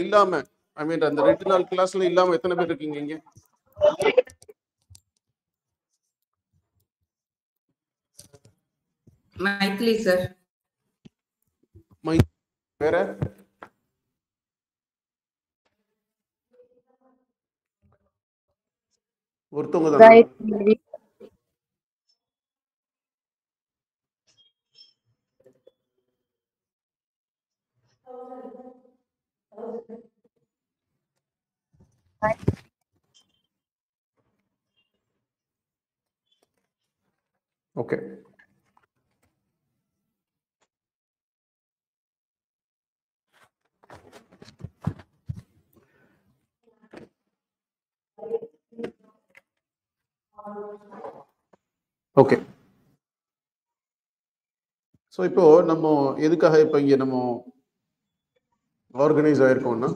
இல்லாம ஐ மீன் அந்த 2 நாள் கிளாஸ்ல இல்லாம எத்தனை பேர் இருக்கீங்க இங்க? மைத்லி சார். வேற ஒருத்தவங்க தானே? ஓகே. ஓகே. ஸோ இப்போ நம்ம எதுக்காக இப்போ இங்கே நம்ம ஆர்கனைஸ் ஆயிருக்கோம்னா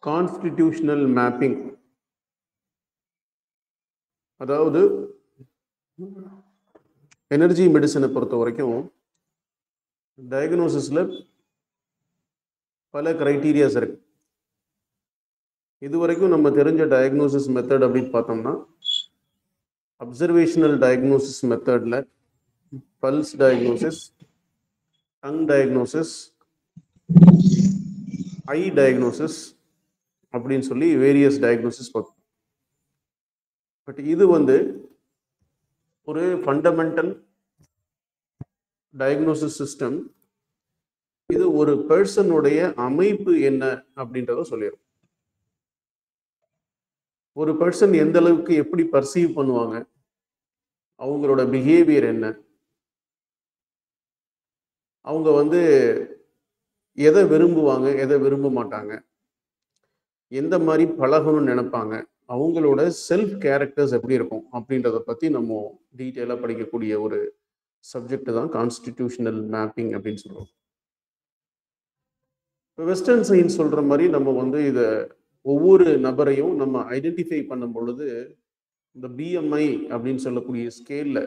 கான்ஸ்டிடியூஷனல் மேப்பிங், அதாவது எனர்ஜி மெடிசனை பொறுத்த வரைக்கும் டயக்னோசிஸில் பல கிரைட்டீரியாஸ் இருக்கு. இது வரைக்கும் நம்ம தெரிஞ்ச டயக்னோசிஸ் மெத்தட் அப்படின்னு பார்த்தோம்னா அப்சர்வேஷனல் டயக்னோசிஸ் மெத்தடில் பல்ஸ் டயக்னோசிஸ், டங் டயக்னோசிஸ், ஐ டயக்னோசிஸ் அப்படின்னு சொல்லி வேரியஸ் டயக்னோசிஸ் பார்த்தோம். பட் இது ஒரு ஃபண்டமெண்டல் டயக்னோசிஸ் சிஸ்டம். இது ஒரு பர்சனுடைய அமைப்பு என்ன அப்படின்றத சொல்லிடும். ஒரு பர்சன் எந்த அளவுக்கு எப்படி பர்சீவ் பண்ணுவாங்க, அவங்களோட பிஹேவியர் என்ன, அவங்க எதை விரும்புவாங்க, எதை விரும்ப மாட்டாங்க, எந்த மாதிரி பழகணும்னு நினைப்பாங்க, அவங்களோட செல்ஃப் கேரக்டர்ஸ் எப்படி இருக்கும் அப்படின்றத பற்றி நம்ம டீட்டெயிலாக படிக்கக்கூடிய ஒரு சப்ஜெக்ட் தான் கான்ஸ்டிடியூஷனல் மேப்பிங் அப்படின்னு சொல்கிறோம். இப்போ வெஸ்டர்ன் சயின்ஸ் சொல்கிற மாதிரி நம்ம இதை ஒவ்வொரு நபரையும் நம்ம ஐடென்டிஃபை பண்ணும் பொழுது இந்த பிஎம்ஐ அப்படின்னு சொல்லக்கூடிய ஸ்கேலில்,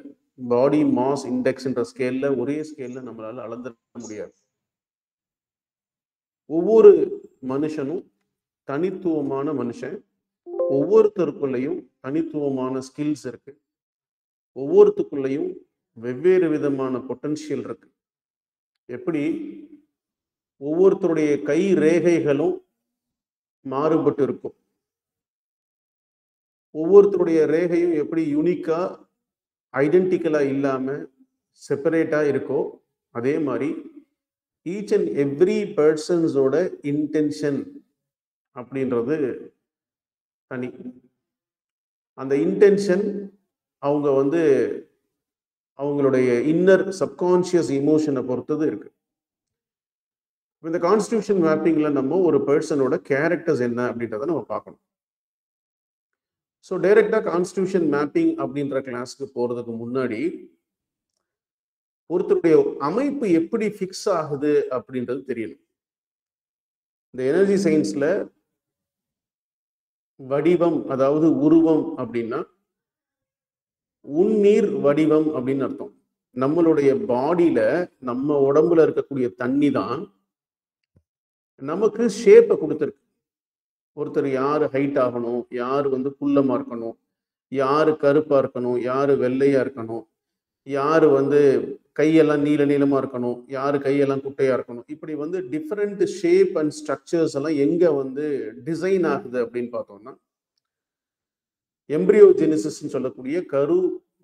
பாடி மாஸ் இண்டெக்ஸ்ன்ற ஸ்கேலில், ஒரே ஸ்கேலில் நம்மளால் அளந்துட முடியாது. ஒவ்வொரு மனுஷனும் தனித்துவமான மனுஷன். ஒவ்வொருத்தருக்குள்ளேயும் தனித்துவமான ஸ்கில்ஸ் இருக்கு. ஒவ்வொருத்துக்குள்ளேயும் வெவ்வேறு விதமான பொட்டன்ஷியல் இருக்கு. எப்படி ஒவ்வொருத்தருடைய கை ரேகைகளும் மாறுபட்டு இருக்கும், ஒவ்வொருத்தருடைய ரேகையும் எப்படி யூனிக்கா ஐடென்டிக்கலா இல்லாம செப்பரேட்டா இருக்கோ, அதே மாதிரி ஈச் அண்ட் எவ்ரி பர்சன்ஸோட இன்டென்ஷன் அப்படின்றது தனி. அந்த இன்டென்ஷன் அவங்க அவங்களுடைய இன்னர் சப்கான்ஷியஸ் இமோஷனை பொறுத்தது இருக்கு. இந்த கான்ஸ்டிடியூஷன் மேப்பிங்ல நம்ம ஒரு பர்சனோட கேரக்டர்ஸ் என்ன அப்படின்றத நம்ம பார்க்கணும். ஸோ டைரக்டா கான்ஸ்டிடியூஷன் மேப்பிங் அப்படின்ற கிளாஸ்க்கு போறதுக்கு முன்னாடி ஒருத்தருடைய அமைப்பு எப்படி ஃபிக்ஸ் ஆகுது அப்படின்றது தெரியணும். இந்த எனர்ஜி சயின்ஸ்ல வடிவம், அதாவது உருவம் அப்படின்னா உன்னீர் வடிவம் அப்படின்னு அர்த்தம். நம்மளுடைய பாடியில, நம்ம உடம்புல இருக்கக்கூடிய தண்ணி தான் நமக்கு ஷேப்பை கொடுத்துருக்கு. ஒருத்தர் யாரு ஹைட் ஆகணும், யாரு குள்ளமா இருக்கணும், யாரு கருப்பா இருக்கணும், யாரு வெள்ளையா இருக்கணும், யாரு கையெல்லாம் நீல நீளமா இருக்கணும், யாரு கையெல்லாம் குட்டையா இருக்கணும், இப்படி டிஃப்ரெண்ட் ஷேப் அண்ட் ஸ்ட்ரக்சர்ஸ் எல்லாம் எங்க டிசைன் ஆகுது அப்படின்னு பார்த்தோம்னா எம்பிரியோஜெனிசிஸ் சொல்லக்கூடிய கரு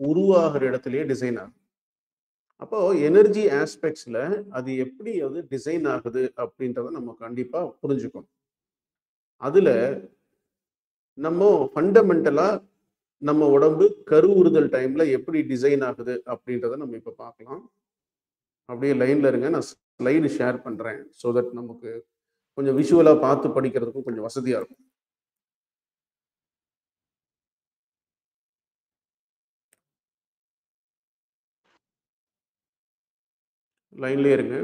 உருவாகிற இடத்துலயே டிசைன் ஆகுது. அப்போ எனர்ஜி ஆஸ்பெக்ட்ஸ்ல அது எப்படி டிசைன் ஆகுது அப்படின்றத நம்ம கண்டிப்பா புரிஞ்சுக்கணும். அதுல நம்ம ஃபண்டமெண்டலா நம்ம உடம்பு கருவுறுதல் டைம்ல எப்படி டிசைன் ஆகுது அப்படின்றத நம்ம இப்ப பார்க்கலாம். அப்படியே லைன்ல இருங்க, நான் ஸ்லைடு ஷேர் பண்றேன். ஸோ தட் நமக்கு கொஞ்சம் விஷுவலா பார்த்து படிக்கிறதுக்கும் கொஞ்சம் வசதியா இருக்கும். லைன்லயே இருங்க.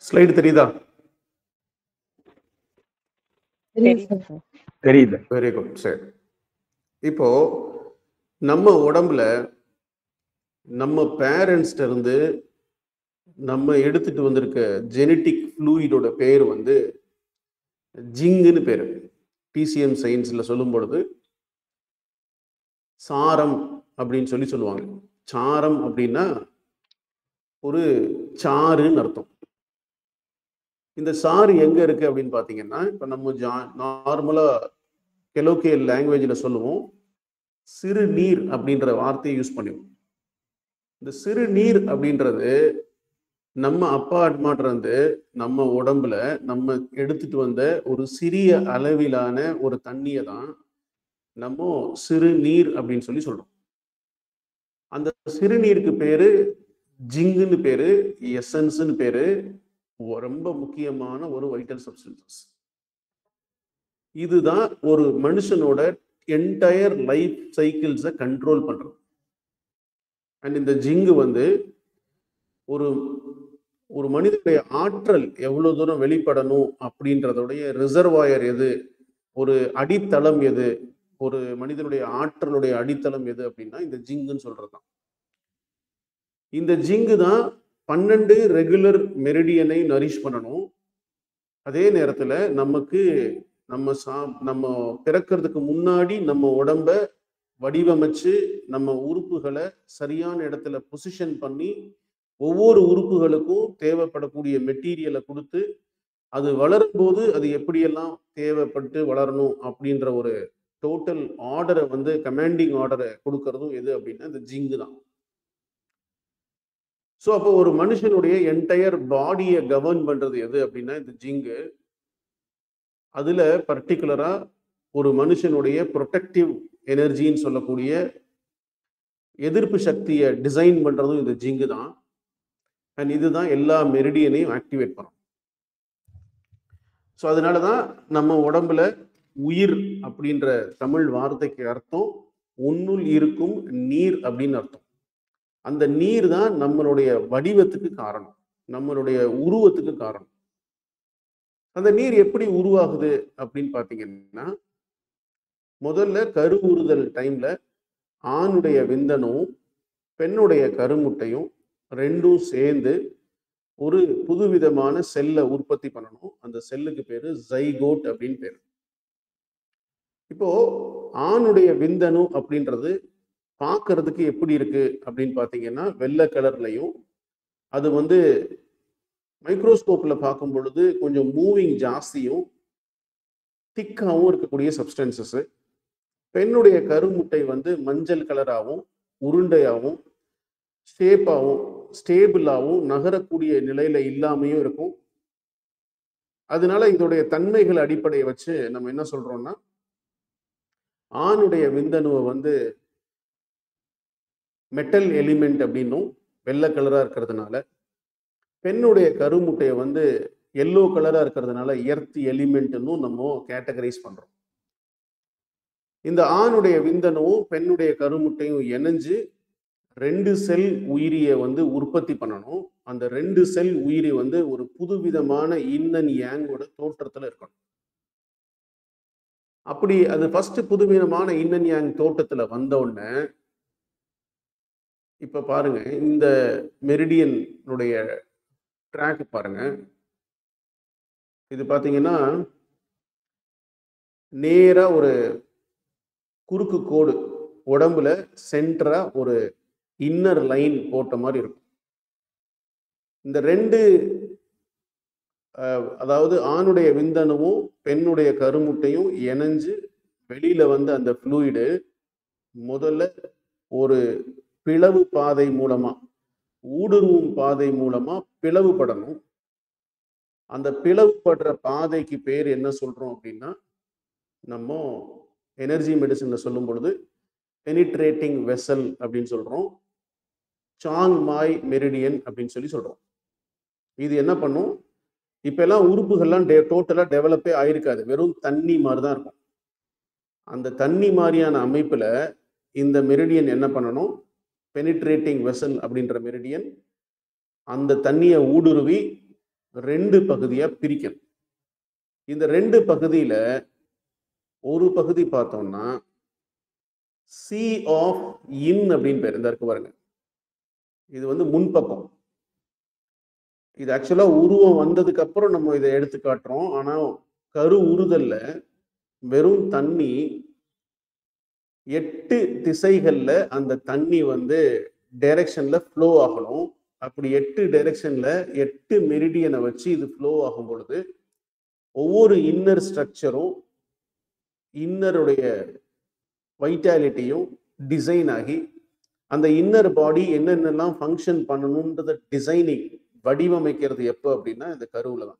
ஸ்லைடு தெரியுதா? தெரியுது. Very good. சரி, இப்போ நம்ம உடம்புல நம்ம பேரண்ட்ஸ்ட இருந்து நம்ம எடுத்துட்டு வந்திருக்க ஜெனட்டிக் ஃப்ளூயிடோட பேர் வந்து ஜிங்குன்னு பேரு. பிசிஎம் சயின்ஸ்ல சொல்லும் பொழுது சாரம் அப்படின்னு சொல்லுவாங்க. சாரம் அப்படின்னா ஒரு சாறுன்னு அர்த்தம். இந்த சாறு எங்க இருக்கு அப்படின்னு பாத்தீங்கன்னா, இப்ப நம்ம நார்மலா கெலோக்கியல் லாங்குவேஜ்ல சொல்லுவோம், சிறு நீர் அப்படின்ற வார்த்தையை யூஸ் பண்ணுவோம். இந்த சிறு நீர் அப்படின்றது நம்ம அப்பா அம்மாட்ட இருந்து நம்ம உடம்புல நம்ம எடுத்துட்டு வந்த ஒரு சிறிய அளவிலான ஒரு தண்ணியை தான் நம்ம சிறு நீர் அப்படின்னு சொல்றோம். அந்த சிறுநீருக்கு பேரு ஜிங்குன்னு பேரு, எசன்ஸ்ன்னு பேரு. ரொம்ப முக்கியமான ஒரு வைட்டல் சப்ஸ்டன்சஸ். இதுதான் ஒரு மனுஷனோட என்டையர் லைஃப் சைக்கிள்ஸை கண்ட்ரோல் பண்றது. அண்ட் இந்த ஜிங்கு வந்து ஒரு ஒரு மனிதனுடைய ஆற்றல் எவ்வளவு தூரம் வெளிப்படணும் அப்படின்றதுடைய ரிசர்வாயர் எது, ஒரு அடித்தளம் எது, ஒரு மனிதனுடைய ஆற்றலுடைய அடித்தளம் எது அப்படின்னா இந்த ஜிங்குன்னு சொல்றதுதான். இந்த ஜிங்கு தான் 12 ரெகுலர் மெரிடியனை நரிஷ் பண்ணணும். அதே நேரத்துல நமக்கு நம்ம பிறக்கிறதுக்கு முன்னாடி நம்ம உடம்ப வடிவமைச்சு நம்ம உறுப்புகளை சரியான இடத்துல பொசிஷன் பண்ணி ஒவ்வொரு உறுப்புகளுக்கும் தேவைப்படக்கூடிய மெட்டீரியலை கொடுத்து அது வளரும் போது அது எப்படியெல்லாம் தேவைப்பட்டு வளரணும் அப்படின்ற ஒரு டோட்டல் ஆர்டரை வந்து கமாண்டிங் ஆர்டரை கொடுக்கறதும் எது அப்படின்னா இந்த ஜிங்கு தான். ஸோ அப்போ ஒரு மனுஷனுடைய என்டையர் பாடியை கவர்ன் பண்றது எது அப்படின்னா இந்த ஜிங்கு. அதுல பர்டிகுலரா ஒரு மனுஷனுடைய ப்ரொடெக்டிவ் எனர்ஜின்னு சொல்லக்கூடிய எதிர்ப்பு சக்தியை டிசைன் பண்றதும் இந்த ஜிங்கு தான். அண்ட் இதுதான் எல்லா மெரிடியனையும் ஆக்டிவேட் பண்ணும். ஸோ அதனாலதான் நம்ம உடம்புல உயிர் அப்படின்ற தமிழ் வார்த்தைக்கு அர்த்தம் உன்னுள் இருக்கும் நீர் அப்படின்னு அர்த்தம். அந்த நீர் தான் நம்மளுடைய வடிவத்துக்கு காரணம், நம்மளுடைய உருவத்துக்கு காரணம். அந்த நீர் எப்படி உருவாகுது அப்படின்னு பாத்தீங்கன்னா, முதல்ல கருவுறுதல் டைம்ல ஆணுடைய விந்தனும் பெண்ணுடைய கருமுட்டையும் ரெண்டும் சேர்ந்து ஒரு புதுவிதமான செல்லை உற்பத்தி பண்ணணும். அந்த செல்லுக்கு பேரு ஜைகோட் அப்படின்னு பேரு. இப்போ ஆணுடைய விந்தணு அப்படின்றது பார்க்கறதுக்கு எப்படி இருக்கு அப்படின்னு பாத்தீங்கன்னா வெள்ளை கலர்லையும், அது வந்து மைக்ரோஸ்கோப்ல பார்க்கும் பொழுது கொஞ்சம் மூவிங் ஜாஸ்தியும் திக்காவும் இருக்கக்கூடிய சப்ஸ்டன்சஸ். பெண்ணுடைய கருமுட்டை வந்து மஞ்சள் கலராகவும் உருண்டையாகவும் ஷேப்பாகவும் ஸ்டேபிளாகவும் நகரக்கூடிய நிலையில இல்லாமையும் இருக்கும். அதனால இதோடைய தன்மைகள் அடிப்படையை வச்சு நம்ம என்ன சொல்றோம்னா, ஆணுடைய விந்தணுவை வந்து மெட்டல் எலிமெண்ட் அப்படின்னும் வெள்ளை கலரா இருக்கிறதுனால, பெண்ணுடைய கருமுட்டையை வந்து எல்லோ கலரா இருக்கிறதுனால எர்த் எலிமெண்ட்னு நம்ம கேட்டகரைஸ் பண்றோம். இந்த ஆணுடைய விந்தணுவும் பெண்ணுடைய கருமுட்டையும் இணைஞ்சு 2 செல் உயிரியை வந்து உற்பத்தி பண்ணணும். அந்த 2 செல் உயிரி வந்து ஒரு புதுவிதமான இன் அண்ட் யாங்கோட தோற்றத்துல இருக்கணும். அப்படி அது ஃபர்ஸ்ட் புதுவிதமான இன் அண்ட் யாங் தோற்றத்துல வந்த உடனே, இப்ப பாருங்க இந்த மெரிடியனுடைய ட்ராக் பாருங்க. இது பாத்தீங்கன்னா நேரா ஒரு குறுக்கு கோடு உடம்புல சென்டரா ஒரு இன்னர் லைன் போட்ட மாதிரி இருக்கும். இந்த 2 அதாவது ஆணுடைய விந்தணுவும் பெண்ணுடைய கருமுட்டையும் இணைஞ்சு வெளியில வந்து அந்த ஃப்ளூயிடு முதல்ல ஒரு பிளவு பாதை மூலமா, ஊடுருவும் பாதை மூலமா பிளவுபடணும். அந்த பிளவுபடுற பாதைக்கு பேர் என்ன சொல்றோம் அப்படின்னா, நம்ம எனர்ஜி மெடிசன்ல சொல்லும் பொழுது பெனிட்ரேட்டிங் வெசல் அப்படின்னு சொல்றோம். சாங் மாய் மெரிடியன் அப்படின்னு சொல்றோம். இது என்ன பண்ணும்? இப்ப எல்லாம் உறுப்புகள்லாம் டோட்டலா டெவலப்பே ஆயிருக்காது. வெறும் தண்ணி மாதிரி தான் இருக்கும். அந்த தண்ணி மாதிரியான அமைப்புல இந்த மெரிடியன் என்ன பண்ணணும்? பெனிட்ரேட்டிங் வெசல் அப்படின்ற மெரிடியன் அந்த தண்ணியை ஊடுருவி 2 பகுதியா பிரிக்கணும். இந்த 2 பகுதியில ஒரு பகுதி பார்த்தோம்னா சி ஆஃப் இன் அப்படின்னு பேர். இந்த இருக்கு பாருங்க. இது வந்து முன்பக்கம். இது ஆக்சுவலா உருவம் வந்ததுக்கு அப்புறம் நம்ம இதை எடுத்து காட்டுறோம். ஆனா கரு உறுதல்ல வெறும் தண்ணி 8 திசைகள்ல அந்த தண்ணி வந்து டைரக்ஷன்ல ஃப்ளோ ஆகணும். அப்படி 8 டைரக்ஷன்ல 8 மெரிடியனை வச்சு இது ஃப்ளோ ஆகும் பொழுது ஒவ்வொரு இன்னர் ஸ்ட்ரக்சரும் இன்னருடைய வைட்டாலிட்டியும் டிசைன் ஆகி அந்த இன்னர் பாடி என்னென்னலாம் ஃபங்க்ஷன் பண்ணணும்ன்றத டிசைனிங் வடிவமைக்கிறது எப்போ அப்படின்னா இந்த கருவுல தான்.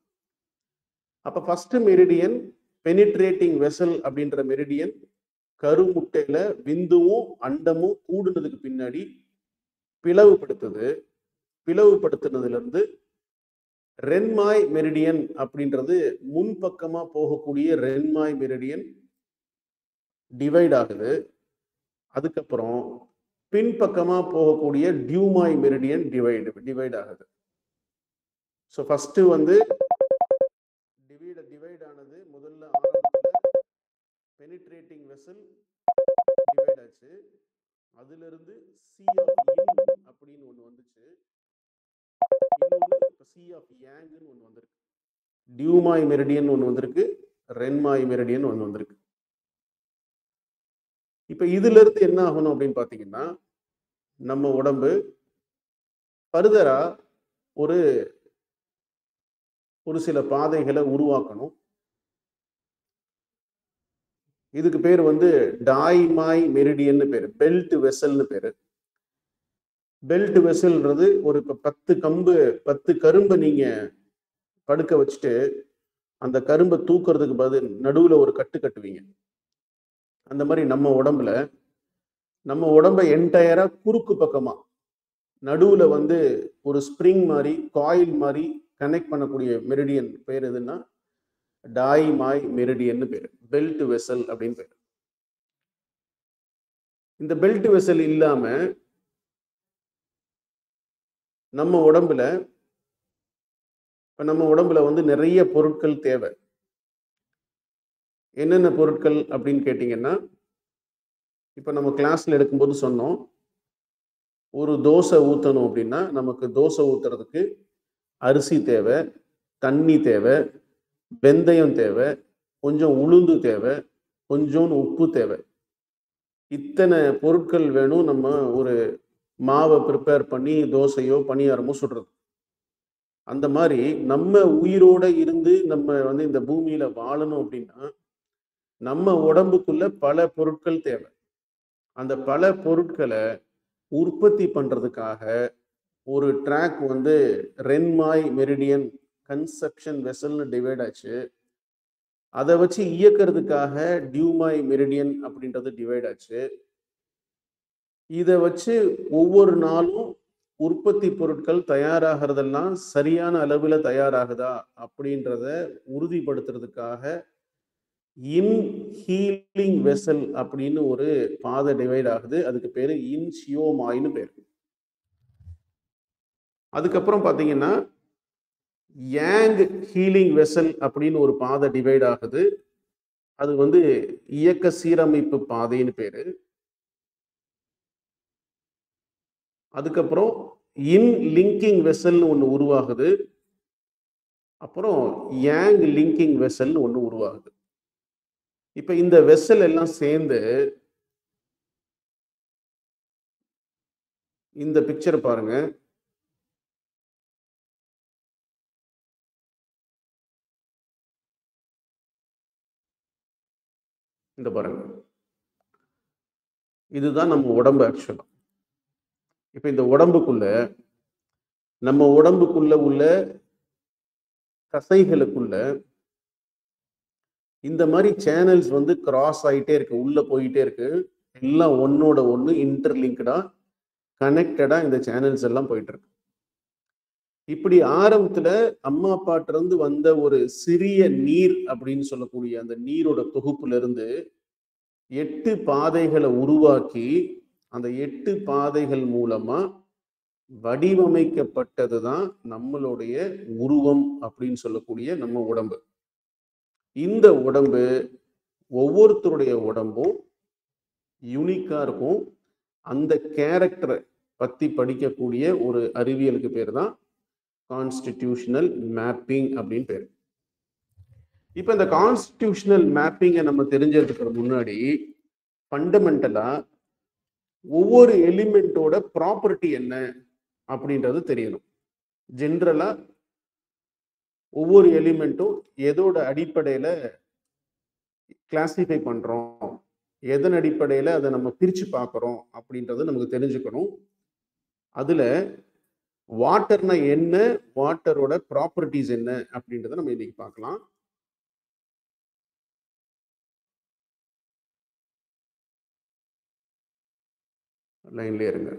அப்ப ஃபர்ஸ்ட் மெரிடியன் பெனிட்ரேட்டிங் வெசல் அப்படின்ற மெரிடியன் கருமுட்டையில விந்துவும் அண்டமும் கூடுனதுக்கு பின்னாடி பிளவுபடுத்துது. பிளவுபடுத்துனதுல இருந்து ரென்மாய் மெரிடியன் அப்படின்றது முன்பக்கமா போகக்கூடிய ரென்மாய் மெரிடியன் டிவைட் ஆகுது. அதுக்கப்புறம் பின்பக்கமா போகக்கூடிய டியூமாய் மெரிடியன் டிவைட் ஆகுது. ஸோ ஃபர்ஸ்ட் வந்து டிவைட் ஆனது முதல்ல ஆரம்பத்தில் பெனிட்ரேட்டிங் வெசல் டிவைட் ஆச்சு. அதுல இருந்து சி ஆஃப் இன் அப்படின்னு ஒன்று வந்துச்சு. இன்னொன்று இப்போ சி ஆஃப் யாங்னு ஒன்று வந்திருக்கு. டியூமாய் மெரிடியன் ஒன்று வந்திருக்கு. ரென்மாய் மெரிடியன் ஒன்று வந்திருக்கு. இப்ப இதுல இருந்து என்ன ஆகணும் அப்படின்னு பாத்தீங்கன்னா, நம்ம உடம்பு ஃபர்தரா ஒரு ஒரு சில பாதைகளை உருவாக்கணும். இதுக்கு பேர் வந்து டாய்மாய் மெரிடியன் பேரு, பெல்ட் வெசல்னு பேரு. பெல்ட் வெசல்ன்றது ஒரு 10 கரும்பை நீங்க படுக்க வச்சுட்டு அந்த கரும்பை தூக்குறதுக்கு பதில் நடுவுல ஒரு கட்டு கட்டுவீங்க. அந்த மாதிரி நம்ம உடம்பை என்டையரா குறுக்கு பக்கமா நடுவுல வந்து ஒரு ஸ்ப்ரிங் மாதிரி காயில் மாதிரி கனெக்ட் பண்ணக்கூடிய மெரிடியன் பேர் எதுன்னா டாய்மாய் மெரிடியன் பேரு, பெல்ட் வெசல் அப்படின்னு பேரு. இந்த பெல்ட் வெசல் இல்லாம நம்ம உடம்புல வந்து நிறைய பொருட்கள் தேவை. என்னென்ன பொருட்கள் அப்படின்னு கேட்டீங்கன்னா, இப்ப நம்ம கிளாஸ்ல எடுக்கும்போது சொன்னோம், ஒரு தோசை ஊற்றணும் அப்படின்னா நமக்கு தோசை ஊத்துறதுக்கு அரிசி தேவை, தண்ணி தேவை, வெந்தயம் தேவை, கொஞ்சம் உளுந்து தேவை, கொஞ்சோண்டு உப்பு தேவை. இத்தனை பொருட்கள் வேணும் நம்ம ஒரு மாவை ப்ரிப்பேர் பண்ணி தோசையோ பணியாரமோ சுடுறது. அந்த மாதிரி நம்ம உயிரோட இருந்து நம்ம வந்து இந்த பூமியில வாழணும் அப்படின்னா நம்ம உடம்புக்குள்ள பல பொருட்கள் தேவை. அந்த பல பொருட்களை உற்பத்தி பண்றதுக்காக ஒரு ட்ராக் வந்து ரென்மாய் மெரிடியன் கன்செப்ஷன் வெசல்னு டிவைட் ஆச்சு. அதை வச்சு இயக்கிறதுக்காக டியூமாய் மெரிடியன் அப்படின்றது டிவைட் ஆச்சு. இதை வச்சு ஒவ்வொரு நாளும் உற்பத்தி பொருட்கள் தயாராகிறதெல்லாம் சரியான அளவில் தயாராகுதா அப்படின்றத உறுதிப்படுத்துறதுக்காக இன் ஹீலிங் வெசல் அப்படின்னு ஒரு பாதை டிவைட் ஆகுது. அதுக்கு பேரு இன்சியோமாய்னு பேரு. அதுக்கப்புறம் பாத்தீங்கன்னா யாங் ஹீலிங் வெசல் அப்படின்னு ஒரு பாதை டிவைட் ஆகுது. அது வந்து இயக்க சீரமைப்பு பாதைன்னு பேரு. அதுக்கப்புறம் இன் லிங்கிங் வெசல்னு ஒன்று உருவாகுது. அப்புறம் யாங் லிங்கிங் வெசல்னு ஒன்று உருவாகுது. இப்ப இந்த வெசல் எல்லாம் சேர்ந்து இந்த பிக்சர் பாருங்க. இந்த பாருங்க, இதுதான் நம்ம உடம்பு ஆக்சுவலா. இப்ப இந்த உடம்புக்குள்ள நம்ம உடம்புக்குள்ள உள்ள தசைகளுக்குள்ள இந்த மாதிரி சேனல்ஸ் வந்து கிராஸ் ஆகிட்டே இருக்கு, உள்ள போயிட்டே இருக்கு. எல்லாம் ஒன்னோட ஒன்று இன்டர்லிங்க்டா கனெக்டடா இந்த சேனல்ஸ் எல்லாம் போயிட்டு இருக்கு. இப்படி ஆரம்பத்துல அம்மா அப்பாட்ட இருந்து வந்த ஒரு சிறிய நீர் அப்படின்னு சொல்லக்கூடிய அந்த நீரோட தொகுப்புல இருந்து 8 பாதைகளை உருவாக்கி அந்த 8 பாதைகள் மூலமா வடிவமைக்கப்பட்டது தான் நம்மளுடைய உருவம் அப்படின்னு சொல்லக்கூடிய நம்ம உடம்பு. இந்த உடம்பு ஒவ்வொருத்தருடைய உடம்பும் யூனிக்கா இருக்கும். அந்த கேரக்டரை பத்தி படிக்கக்கூடிய ஒரு அறிவியலுக்கு பேர் தான் கான்ஸ்டிடியூஷனல் மேப்பிங் அப்படின்னு பேர். இப்ப இந்த கான்ஸ்டிடியூஷனல் மேப்பிங்கை நம்ம தெரிஞ்சதுக்கு முன்னாடி ஃபண்டமெண்டலா ஒவ்வொரு எலிமெண்டோட ப்ராப்பர்ட்டி என்ன அப்படின்றது தெரியணும். ஜென்ரலா ஒவ்வொரு எலிமெண்ட்டும் எதோட அடிப்படையில கிளாசிஃபை பண்றோம், எதன் அடிப்படையில அதை நம்ம பிரிச்சு பார்க்கிறோம் அப்படின்றது நமக்கு தெரிஞ்சுக்கணும். அதுல வாட்டர்னா என்ன, வாட்டரோட ப்ராப்பர்ட்டிஸ் என்ன அப்படின்றத நம்ம இன்னைக்கு பார்க்கலாம். லைன்லயே இருங்க.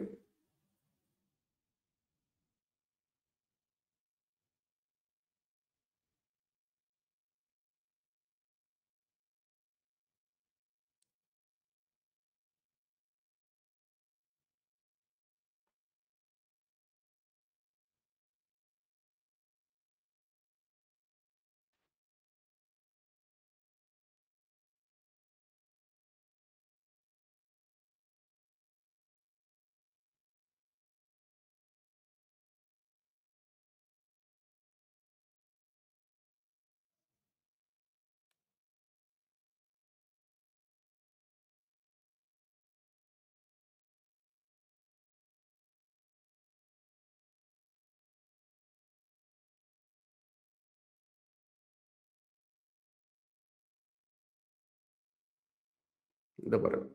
இந்த பாருங்க,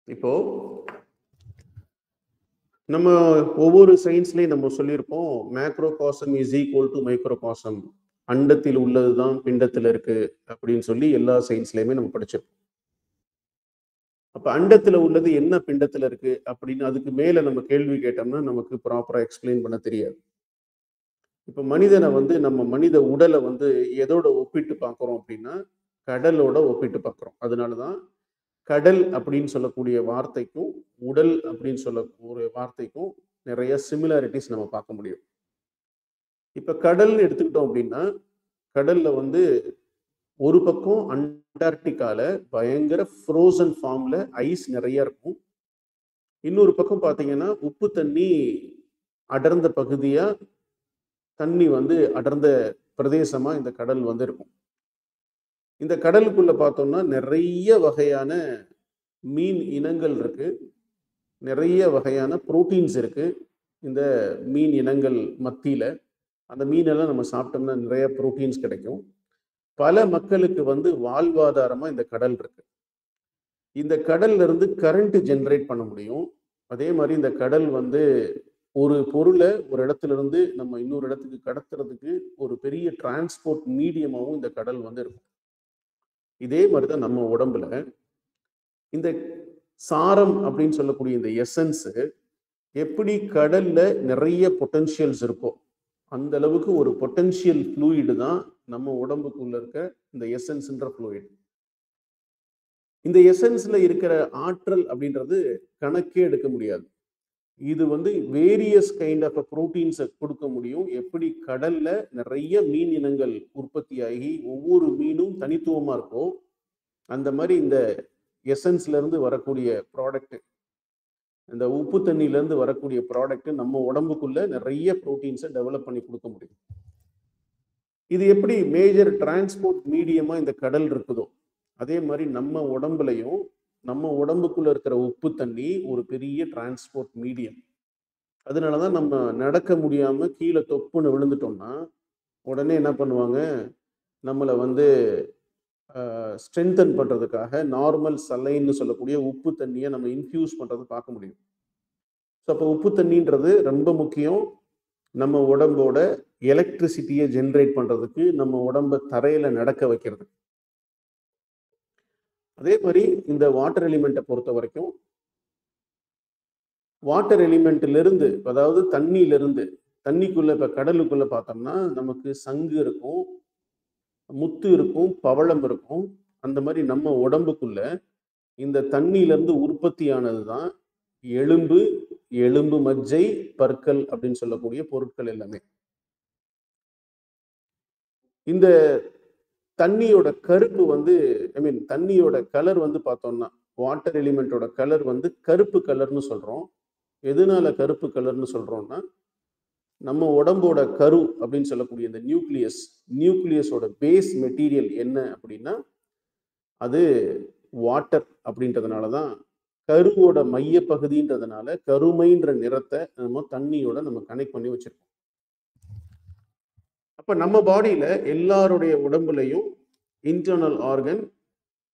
இப்போ நம்ம ஒவ்வொரு சயின்ஸ்லயும் நம்ம சொல்லியிருப்போம், macrocosm is equal to microcosm. அண்டத்தில் உள்ளதுதான் பிண்டத்தில் இருக்கு அப்படின்னு சொல்லி எல்லா சயின்ஸ்லயுமே நம்ம படிச்சிருப்போம். அப்ப அண்டத்துல உள்ளது என்ன பிண்டத்துல இருக்கு அப்படின்னு அதுக்கு மேல நம்ம கேள்வி கேட்டோம்னா நமக்கு ப்ராப்பரா எக்ஸ்பிளைன் பண்ண தெரியாது. இப்ப மனிதனை வந்து நம்ம மனித உடலை வந்து எதோட ஒப்பிட்டு பார்க்கிறோம் அப்படின்னா கடலோட ஒப்பிட்டு பார்க்கிறோம். அதனாலதான் கடல் அப்படின்னு சொல்லக்கூடிய வார்த்தைக்கும் உடல் அப்படின்னு சொல்லக்கூடிய வார்த்தைக்கும் நிறைய சிமிலாரிட்டிஸ் நம்ம பார்க்க முடியும். இப்ப கடல் எடுத்துக்கிட்டோம் அப்படின்னா கடல்ல வந்து ஒரு பக்கம் அண்டார்டிகால பயங்கர ஃப்ரோசன் ஃபார்ம்ல ஐஸ் நிறைய இருக்கும். இன்னொரு பக்கம் பார்த்தீங்கன்னா உப்பு தண்ணி அடர்ந்த பகுதியா, தண்ணி வந்து அடர்ந்த பிரதேசமா இந்த கடல் வந்து இருக்கும். இந்த கடலுக்குள்ள பார்த்தோம்னா நிறைய வகையான மீன் இனங்கள் இருக்கு, நிறைய வகையான புரோட்டீன்ஸ் இருக்கு இந்த மீன் இனங்கள் மத்தியில. அந்த மீனெல்லாம் நம்ம சாப்பிட்டோம்னா நிறைய புரோட்டீன்ஸ் கிடைக்கும். பல மக்களுக்கு வந்து வாழ்வாதாரமா இந்த கடல் இருக்கு. இந்த கடல்ல இருந்து கரண்ட் ஜென்ரேட் பண்ண முடியும். அதே மாதிரி இந்த கடல் வந்து ஒரு பொருளை ஒரு இடத்துல இருந்து நம்ம இன்னொரு இடத்துக்கு கடத்துறதுக்கு ஒரு பெரிய டிரான்ஸ்போர்ட் மீடியமாகவும் இந்த கடல் வந்து இருக்கும். இதே மாதிரிதான் நம்ம உடம்புல இந்த சாரம் அப்படின்னு சொல்லக்கூடிய இந்த எசன்ஸ் எப்படி கடல்ல நிறைய பொட்டன்ஷியல்ஸ் இருக்கோ அந்த அளவுக்கு ஒரு பொட்டன்ஷியல் ஃப்ளூயிடு தான் நம்ம உடம்புக்குள்ள இருக்க இந்த எசன்ஸ்ன்ற ஃப்ளூயிட். இந்த எசன்ஸ்ல இருக்கிற ஆற்றல் அப்படின்றது கணக்கே எடுக்க முடியாது. இது வந்து வேரியஸ் கைண்ட் ஆஃப் புரோட்டீன்ஸை கொடுக்க முடியும். எப்படி கடல்ல நிறைய மீன் இனங்கள் உற்பத்தி ஆகி ஒவ்வொரு மீனும் தனித்துவமா இருக்கோ அந்த மாதிரி இந்த எசன்ஸ்ல இருந்து வரக்கூடிய ப்ராடக்ட், இந்த உப்பு தண்ணியில இருந்து வரக்கூடிய ப்ராடக்ட் நம்ம உடம்புக்குள்ள நிறைய புரோட்டீன்ஸை டெவலப் பண்ணி கொடுக்க முடியும். இது எப்படி மேஜர் டிரான்ஸ்போர்ட் மீடியமா இந்த கடல் இருக்குதோ அதே மாதிரி நம்ம உடம்புலையும் நம்ம உடம்புக்குள்ள இருக்கிற உப்பு தண்ணி ஒரு பெரிய டிரான்ஸ்போர்ட் மீடியம். அதனாலதான் நம்ம நடக்க முடியாம கீழே தொப்புன்னு விழுந்துட்டோம்னா உடனே என்ன பண்ணுவாங்க, நம்மளை வந்து ஸ்ட்ரென்தன் பண்ணுறதுக்காக நார்மல் சலைன்னு சொல்லக்கூடிய உப்பு தண்ணியை நம்ம இன்ஃப்யூஸ் பண்ணுறது பார்க்க முடியும். ஸோ அப்போ உப்பு தண்ணின்றது ரொம்ப முக்கியம். நம்ம உடம்போட எலக்ட்ரிசிட்டியை ஜென்ரேட் பண்ணுறதுக்கு, நம்ம உடம்பை தரையில் நடக்க வைக்கிறது. அதே மாதிரி இந்த வாட்டர் எலிமெண்ட்டை பொறுத்த வரைக்கும் வாட்டர் எலிமெண்ட்டிலிருந்து, அதாவது தண்ணியிலிருந்து, தண்ணிக்குள்ள இப்போ கடலுக்குள்ள பார்த்தோம்னா நமக்கு சங்கு இருக்கும், முத்து இருக்கும், பவளம் இருக்கும். அந்த மாதிரி நம்ம உடம்புக்குள்ள இந்த தண்ணியிலிருந்து உற்பத்தியானது தான் எலும்பு, எலும்பு மஜ்ஜை, பற்கள் அப்படின்னு சொல்லக்கூடிய பொருட்கள் எல்லாமே. இந்த தண்ணியோட கருப்பு வந்து தண்ணியோட கலர் வந்து பார்த்தோம்னா வாட்டர் எலிமெண்டோட கலர் வந்து கருப்பு கலர்னு சொல்றோம். எதனால கருப்பு கலர்னு சொல்றோம்னா, நம்ம உடம்போட கரு அப்படின்னு சொல்லக்கூடிய இந்த நியூக்ளியஸோட பேஸ் மெட்டீரியல் என்ன அப்படின்னா அது வாட்டர் அப்படின்றதுனால தான் கருவோட மைய பகுதின்றதுனால கருமைன்ற நிறத்தை நம்ம தண்ணியோட நம்ம கனெக்ட் பண்ணி வச்சிருக்கோம். அப்ப நம்ம பாடியில எல்லாருடைய உடம்புலையும் internal organ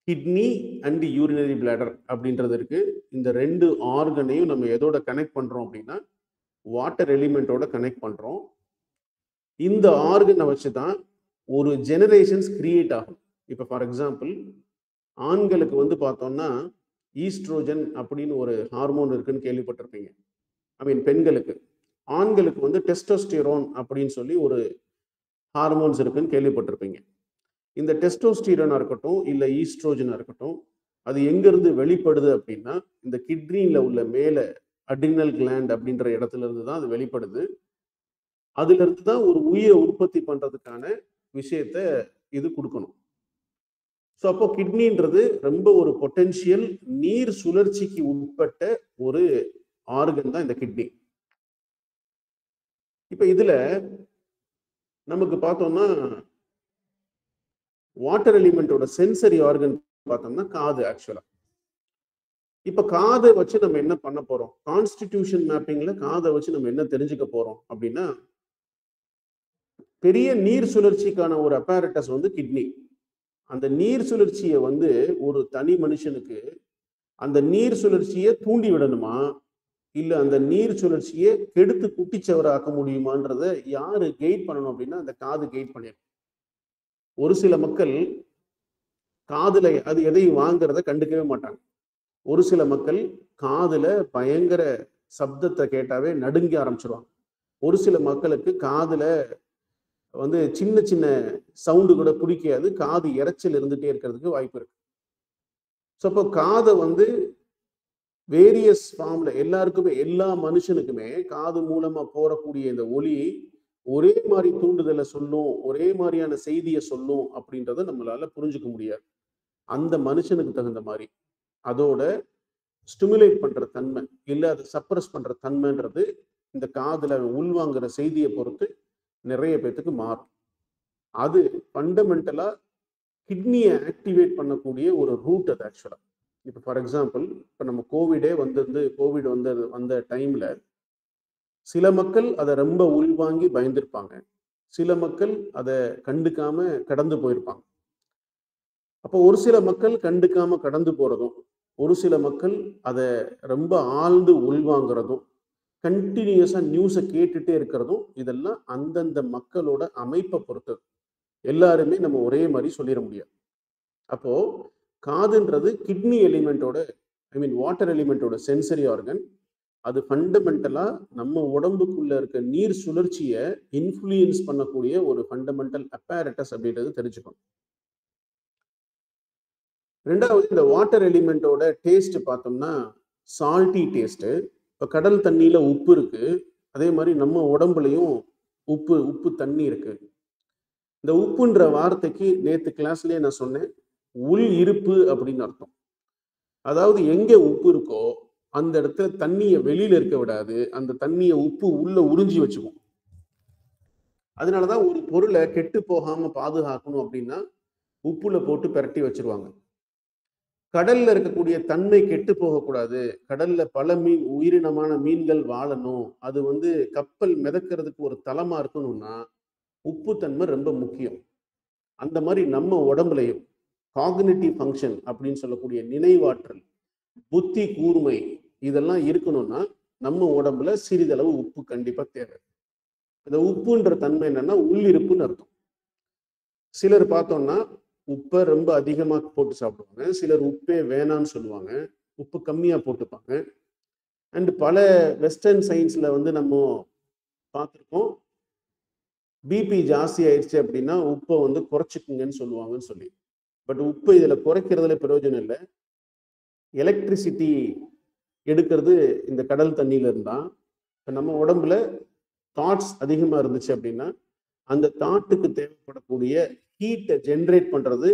kidney and urinary bladder அப்படின்றது இருக்கு. இந்த 2 ஆர்கனையும் நம்ம எதோட கனெக்ட் பண்றோம் அப்படின்னா வாட்டர் எலிமெண்டோட கனெக்ட் பண்றோம். இந்த ஆர்கனை வச்சு தான் ஒரு ஜெனரேஷன்ஸ் கிரியேட் ஆகும். இப்போ ஃபார் எக்ஸாம்பிள் ஆண்களுக்கு வந்து பார்த்தோம்னா ஈஸ்ட்ரோஜன் அப்படின்னு ஒரு ஹார்மோன் இருக்குன்னு கேள்விப்பட்டிருப்பீங்க. பெண்களுக்கு. ஆண்களுக்கு வந்து டெஸ்டோஸ்டிரோன் அப்படின்னு சொல்லி ஒரு ஹார்மோன்ஸ் இருக்குன்னு கேள்விப்பட்டிருப்பீங்க. இந்த டெஸ்டோஸ்டிரோனா இருக்கட்டும் இல்லை ஈஸ்ட்ரோஜனா இருக்கட்டும், அது எங்கிருந்து வெளிப்படுது அப்படின்னா இந்த கிட்னியில் உள்ள மேலே அட்ரினல் கிளாண்ட் அப்படின்ற இடத்துல இருந்து தான் அது வெளிப்படுது. அதுல இருந்து தான் ஒரு உயிரை உற்பத்தி பண்றதுக்கான விஷயத்த இது கொடுக்கணும். ஸோ அப்போ கிட்னின்றது ரொம்ப ஒரு பொட்டென்ஷியல் நீர் சுழற்சிக்கு உட்பட்ட ஒரு ஆர்கன் தான் இந்த கிட்னி. இப்ப இதுல நமக்கு பார்த்தோம்னா வாட்டர் எலிமெண்டோட சென்சரி ஆர்கன் பார்த்தோம்னா காது. ஆக்சுவலா இப்ப காதை வச்சு நம்ம என்ன பண்ண போறோம்? கான்ஸ்டிடியூஷன் மேப்பிங்ல காதை வச்சு நம்ம என்ன தெரிஞ்சுக்க போறோம் அப்படின்னா, பெரிய நீர் சுழற்சிக்கான ஒரு அப்பாரட்டஸ் வந்து கிட்னி. அந்த நீர் சுழற்சியை வந்து ஒரு தனி மனுஷனுக்கு அந்த நீர் சுழற்சியை தூண்டி விடணுமா, இல்ல அந்த நீர் சுழற்சியை கெடுத்து குட்டிச்சவராக்க முடியுமான்றத யாரு கைட் பண்ணணும் அப்படின்னா அந்த காது கைட் பண்ணிடும். ஒரு சில மக்கள் காதுல அது எதையும் வாங்குறத கண்டுக்கவே மாட்டாங்க. ஒரு சில மக்கள் காதுல பயங்கர சப்தத்தை கேட்டாவே நடுங்கி ஆரம்பிச்சிருவாங்க. ஒரு சில மக்களுக்கு காதுல வந்து சின்ன சின்ன சவுண்டு கூட பிடிக்காது, காது இரைச்சல் இருந்துட்டே இருக்கிறதுக்கு வாய்ப்பு இருக்கு. ஸோ அப்போ காதை வந்து வேரியஸ் ஃபார்ம்ல எல்லாருக்குமே, எல்லா மனுஷனுக்குமே காது மூலமா போறக்கூடிய இந்த ஒலி ஒரே மாதிரி தூண்டுதலை சொல்லும், ஒரே மாதிரியான செய்தியை சொல்லும் அப்படின்றத நம்மளால புரிஞ்சுக்க முடியாது. அந்த மனுஷனுக்கு தகுந்த மாதிரி அதோட ஸ்டிமுலேட் பண்ற தன்மை இல்லை அதை சப்ரஸ் பண்ற தன்மைன்றது இந்த காதுல உள்வாங்குற செய்தியை பொறுத்து நிறைய பேத்துக்கு மாறும். அது ஃபண்டமெண்டலா கிட்னியை ஆக்டிவேட் பண்ணக்கூடிய ஒரு ரூட் அது ஆக்சுவலா. இப்போ ஃபார் எக்ஸாம்பிள் இப்போ நம்ம கோவிட் வந்த டைம்ல சில மக்கள் அதை ரொம்ப உள்வாங்கி பயந்துருப்பாங்க, சில மக்கள் அதை கண்டுக்காம கடந்து போயிருப்பாங்க. அப்போ ஒரு சில மக்கள் கண்டுக்காம கடந்து போறதும், ஒரு சில மக்கள் அதை ரொம்ப ஆழ்ந்து உள்வாங்கிறதும், கண்டினியூஸா நியூஸை கேட்டுட்டே இருக்கிறதும், இதெல்லாம் அந்தந்த மக்களோட அமைப்பை பொறுத்தது. எல்லாருமே நம்ம ஒரே மாதிரி சொல்லிட முடியாது. அப்போ காதுன்றது கிட்னி எலிமெண்டோட வாட்டர் எலிமெண்டோட சென்சரி ஆர்கன். அது ஃபண்டமெண்டலா நம்ம உடம்புக்குள்ள இருக்க நீர் சுழற்சியை இன்ஃப்ளூயன்ஸ் பண்ணக்கூடிய ஒரு ஃபண்டமெண்டல் அப்பாரட்டஸ் அப்படின்றது தெரிஞ்சுக்கணும். ரெண்டாவது, இந்த வாட்டர் எலிமெண்டோட டேஸ்ட் பார்த்தோம்னா சால்ட்டி டேஸ்ட். இப்போ கடல் தண்ணியில உப்பு இருக்கு, அதே மாதிரி நம்ம உடம்புலையும் உப்பு தண்ணி இருக்கு. இந்த உப்புன்ற வார்த்தைக்கு நேற்று கிளாஸ்லயே நான் சொன்னேன், உள் இருப்பு அப்படின்னு அர்த்தம். அதாவது எங்க உப்பு இருக்கோ அந்த இடத்துல தண்ணியை வெளியில இருக்க விடாது, அந்த தண்ணியை உப்பு உள்ள உறிஞ்சி வச்சுக்கும். அதனாலதான் ஒரு பொருளை கெட்டு போகாம பாதுகாக்கணும் அப்படின்னா உப்புல போட்டு பிரட்டி வச்சிருவாங்க. கடல்ல இருக்கக்கூடிய தன்மை கெட்டு போகக்கூடாது, கடல்ல பல உயிரினமான மீன்கள் வாழணும், அது வந்து கப்பல் மிதக்கிறதுக்கு ஒரு தளமா இருக்கணும்னா உப்பு தன்மை ரொம்ப முக்கியம். அந்த மாதிரி நம்ம உடம்புலையும் காக்னிட்டிவ் ஃபங்க்ஷன் அப்படின்னு சொல்லக்கூடிய நினைவாற்றல், புத்தி கூர்மை, இதெல்லாம் இருக்கணும்னா நம்ம உடம்புல சிறிதளவு உப்பு கண்டிப்பா தேவை. இந்த உப்புன்ற தன்மை என்னன்னா உள்ளிருப்புன்னு அர்த்தம். சிலர் பார்த்தோம்னா உப்பை ரொம்ப அதிகமா போட்டு சாப்பிடுவாங்க, சிலர் உப்பே வேணான்னு சொல்லுவாங்க, உப்பு கம்மியா போட்டுப்பாங்க. அண்ட் பல வெஸ்டர்ன் சயின்ஸ்ல வந்து நம்ம பார்த்துருக்கோம், பிபி ஜாஸ்தி ஆயிடுச்சு அப்படின்னா உப்பை வந்து குறைச்சிக்குங்கன்னு சொல்லுவாங்கன்னு சொல்லி. பட் உப்பு இதுல குறைக்கிறதுல பிரயோஜனம் இல்லை. எலக்ட்ரிசிட்டி எடுக்கிறது இந்த கடல் தண்ணியில இருந்தா. இப்போ நம்ம உடம்புல தாட்ஸ் அதிகமா இருந்துச்சு அப்படின்னா அந்த தாட்டுக்கு தேவைப்படக்கூடிய ஹீட்டை ஜென்ரேட் பண்றது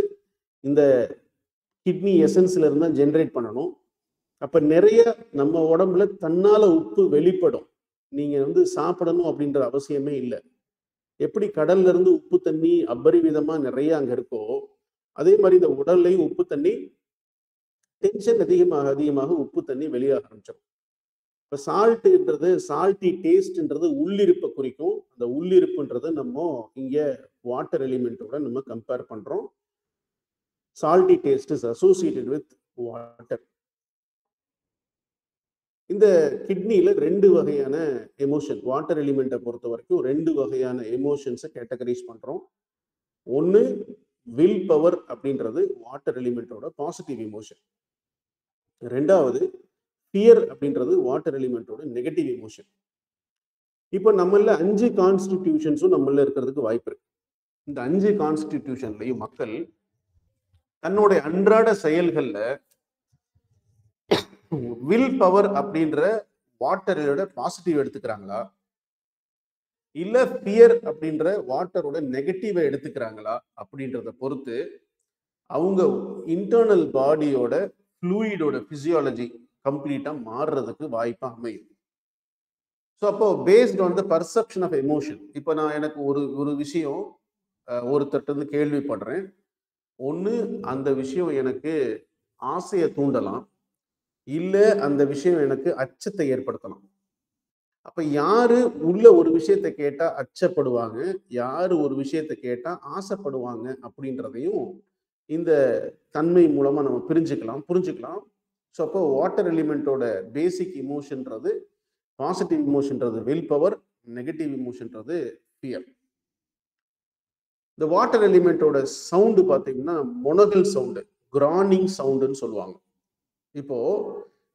இந்த கிட்னி எசன்ஸ்ல இருந்தா ஜென்ரேட் பண்ணணும். அப்ப நிறைய நம்ம உடம்புல தன்னால உப்பு வெளிப்படும். நீங்க வந்து சாப்பிடணும் அப்படின்ற அவசியமே இல்லை. எப்படி கடல்ல இருந்து உப்பு தண்ணி அபரிவிதமா நிறைய அங்க இருக்கோ, அதே மாதிரி இந்த உடல்லையும் உப்பு தண்ணி டென்ஷன் அதிகமாக அதிகமாக உப்பு தண்ணி வெளியாக ஆரம்பிச்சிடும். இப்போ சால்ட்டுன்றது சால்ட்டி டேஸ்ட்ன்றது உள்ளிருப்பை குறிக்கும். அந்த உள்ளிருப்புன்றது நம்ம இங்க வாட்டர் எலிமெண்ட்டோட நம்ம கம்பேர் பண்றோம். Salty taste is associated with water. இந்த கிட்னியில 2 வகையான எமோஷன், வாட்டர் எலிமெண்ட்டை பொறுத்த வரைக்கும் 2 வகையான எமோஷன்ஸை கேட்டகரைஸ் பண்றோம். ஒன்று வில் பவர் அப்படின்றது வாட்டர் எலிமெண்ட்டோட பாசிட்டிவ் எமோஷன். ரெண்டாவது ஃபியர் அப்படின்றது வாட்டர் எலிமெண்ட்டோட நெகட்டிவ் எமோஷன். இப்போ நம்மள 5 கான்ஸ்டிடியூஷன்ஸும் நம்மள இருக்கிறதுக்கு வாய்ப்பு இருக்கு. இந்த 5 கான்ஸ்டிடியூஷன்லையும் மக்கள் தன்னுடைய அன்றாட செயல்கள்ல வில் பவர் அப்படின்ற வாட்டரோட பாசிட்டிவ் எடுத்துக்கிறாங்களா, இல்ல ஃபியர் அப்படின்ற வாட்டரோட நெகட்டிவை எடுத்துக்கிறாங்களா அப்படின்றத பொறுத்து அவங்க இன்டர்னல் பாடியோட ஃப்ளூயிடோட பிசியாலஜி கம்ப்ளீட்டா மாறுறதுக்கு வாய்ப்பா அமையும். ஸோ அப்போ based on the perception of emotion. இப்போ நான் எனக்கு ஒரு விஷயம் ஒருத்தர் கேள்விப்படுறேன். ஒன்று அந்த விஷயம் எனக்கு ஆசையை தூண்டலாம், இல்லை அந்த விஷயம் எனக்கு அச்சத்தை ஏற்படுத்தலாம். அப்ப யாரு உள்ள ஒரு விஷயத்தை கேட்டா அச்சப்படுவாங்க, யாரு ஒரு விஷயத்தை கேட்டா ஆசைப்படுவாங்க அப்படின்றதையும் இந்த தன்மை மூலமா நம்ம புரிஞ்சுக்கலாம். ஸோ அப்போ வாட்டர் எலிமெண்ட்டோட பேசிக் இமோஷன்றது பாசிட்டிவ் இமோஷன்றது வில் பவர், நெகட்டிவ் இமோஷன்றது ஃபியர். இந்த வாட்டர் எலிமெண்ட்டோட சவுண்டு பார்த்தீங்கன்னா மொனகல் சவுண்டு, கிரானிங் சவுண்டுன்னு சொல்லுவாங்க. இப்போ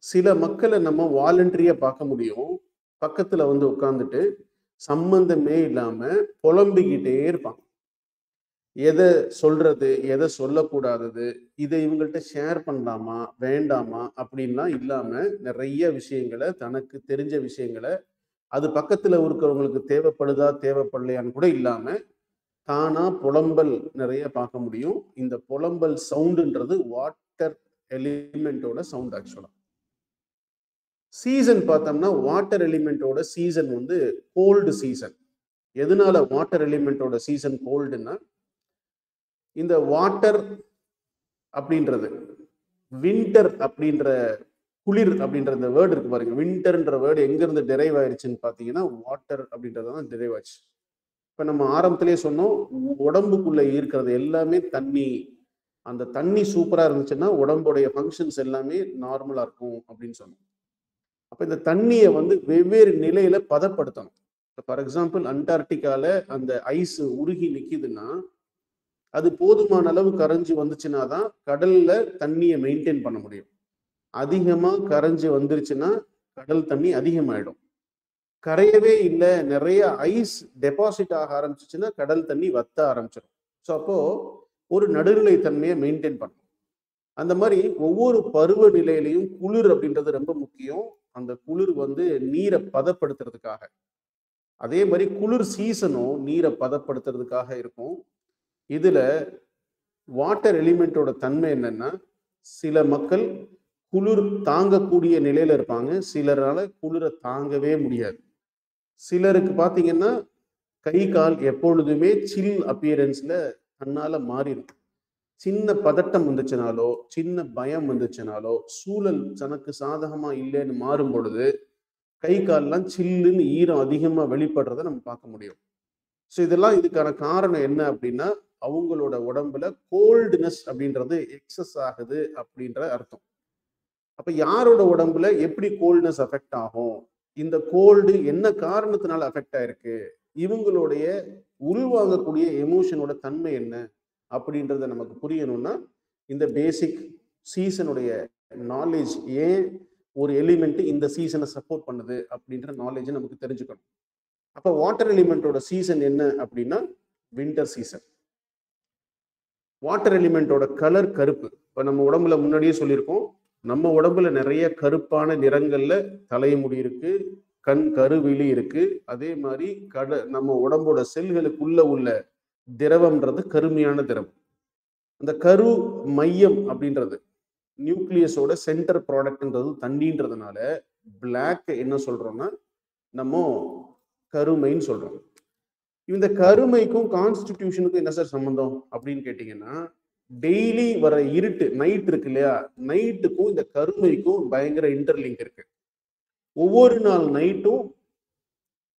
சில மக்களை நம்ம வாலண்டரியா பார்க்க முடியும், பக்கத்துல வந்து உட்காந்துட்டு சம்பந்தமே இல்லாம புலம்பிக்கிட்டே இருப்பாங்க. எதை சொல்றது, எதை சொல்லக்கூடாதது, இதை இவங்கள்ட்ட ஷேர் பண்ணலாமா வேண்டாமா அப்படின்லாம் இல்லாம நிறைய விஷயங்களை, தனக்கு தெரிஞ்ச விஷயங்களை, அது பக்கத்துல இருக்கிறவங்களுக்கு தேவைப்படுதா தேவைப்படலையான்னு கூட இல்லாம தானா புலம்பல் நிறைய பார்க்க முடியும். இந்த புலம்பல் சவுண்டுன்றது வாட்டர் எலிமெண்டோட சவுண்ட். ஆக்சுவலா சீசன் பார்த்தோம்னா வாட்டர் எலிமெண்டோட சீசன் வந்து கோல்டு சீசன். எதனால வாட்டர் எலிமெண்டோட சீசன் கோல்டுன்னா, இந்த வாட்டர் அப்படின்றது வின்டர் அப்படின்ற குளிர் அப்படின்ற இந்த வேர்டு இருக்கு பாருங்க, வின்டர்ன்ற வேர்டு எங்கிருந்து டெரைவ் ஆயிடுச்சுன்னு பார்த்தீங்கன்னா வாட்டர் அப்படின்றதான் டெரைவ் ஆச்சு. இப்போ நம்ம ஆரம்பத்திலேயே சொன்னோம், உடம்புக்குள்ள இருக்கிறது எல்லாமே தண்ணி. அந்த தண்ணி சூப்பரா இருந்துச்சுன்னா உடம்புடைய ஃபங்க்ஷன்ஸ் எல்லாமே நார்மலா இருக்கும் அப்படின்னு சொன்னோம். அப்போ இந்த தண்ணியை வந்து வெவ்வேறு நிலையில பதப்படுத்தணும். ஃபார் எக்ஸாம்பிள் அண்டார்டிகால அந்த ஐஸ் உருகி நிற்கிதுன்னா அது போதுமான அளவு கரைஞ்சி வந்துச்சுன்னா தான் கடல்ல தண்ணியை மெயின்டைன் பண்ண முடியும். அதிகமா கரைஞ்சி வந்துருச்சுன்னா கடல் தண்ணி அதிகமாயிடும். கரையவே இல்லை, நிறைய ஐஸ் டெபாசிட் ஆக ஆரம்பிச்சிச்சுன்னா கடல் தண்ணி வத்த ஆரம்பிச்சிடும். ஸோ அப்போ ஒரு நடுநிலை தன்மையை மெயின்டைன் பண்ணணும். அந்த மாதிரி ஒவ்வொரு பருவ நிலையிலையும் குளிர் அப்படின்றது ரொம்ப முக்கியம். அந்த குளிர் வந்து நீரை பதப்படுத்துறதுக்காக, அதே மாதிரி குளிர் சீசனும் நீரை பதப்படுத்துறதுக்காக இருக்கும். இதுல வாட்டர் எலிமெண்டோட தன்மை என்னன்னா, சில மக்கள் குளிர் தாங்கக்கூடிய நிலையில இருப்பாங்க, சிலரால குளிரை தாங்கவே முடியாது. சிலருக்கு பார்த்தீங்கன்னா கை கால் எப்பொழுதுமே சில் அப்பியரன்ஸ்ல தன்னால மாறிடும். சின்ன பதட்டம் வந்துச்சுனாலோ, சின்ன பயம் வந்துச்சுனாலோ, சூழல் தனக்கு சாதகமா இல்லைன்னு மாறும் பொழுது கை கால்லாம் சில்லுன்னு ஈரம் அதிகமா வெளிப்படுறத நம்ம பார்க்க முடியும். ஸோ இதெல்லாம் இதுக்கான காரணம் என்ன அப்படின்னா, அவங்களோட உடம்புல கோல்டுனஸ் அப்படின்றது எக்ஸஸ் ஆகுது அப்படின்ற அர்த்தம். அப்ப யாரோட உடம்புல எப்படி கோல்ட்னஸ் அஃபெக்ட் ஆகும், இந்த கோல்டு என்ன காரணத்தினால அஃபெக்ட் ஆயிருக்கு, இவங்களுடைய உள்வாங்கக்கூடிய எமோஷனோட தன்மை என்ன அப்படின்றத நமக்கு புரியணும்னா இந்த பேசிக் சீசனுடைய நாலேஜ், ஏன் ஒரு எலிமெண்ட் இந்த சீசனை சப்போர்ட் பண்ணுது அப்படின்ற நாலேஜ் நமக்கு தெரிஞ்சுக்கணும். அப்ப வாட்டர் எலிமெண்டோட சீசன் என்ன அப்படின்னா வின்டர் சீசன். வாட்டர் எலிமெண்டோட கலர் கருப்பு. இப்ப நம்ம உடம்புல முன்னாடியே சொல்லியிருக்கோம், நம்ம உடம்புல நிறைய கருப்பான நிறங்கள்ல தலைமுடி இருக்கு, கண் கருவிழி இருக்கு. அதே மாதிரி நம்ம உடம்போட செல்களுக்குள்ள உள்ள திரவம்ன்றது கருமையான திரவம். அந்த கரு மையம் அப்படின்றது நியூக்ளியஸோட சென்டர் ப்ராடக்ட்ன்றது தண்ணின்றதுனால பிளாக் என்ன சொல்றோம்னா நம்ம கருமைன்னு சொல்றோம். இந்த கருமைக்கும் கான்ஸ்டிடியூஷனுக்கும் என்ன சார் சம்பந்தம் அப்படின்னு கேட்டீங்கன்னா, டெய்லி வர இருட்டு நைட் இருக்கு இல்லையா, நைட்டுக்கும் இந்த கருமைக்கும் பயங்கர இன்டர்லிங்க் இருக்கு. ஒவ்வொரு நாள் நைட்டும்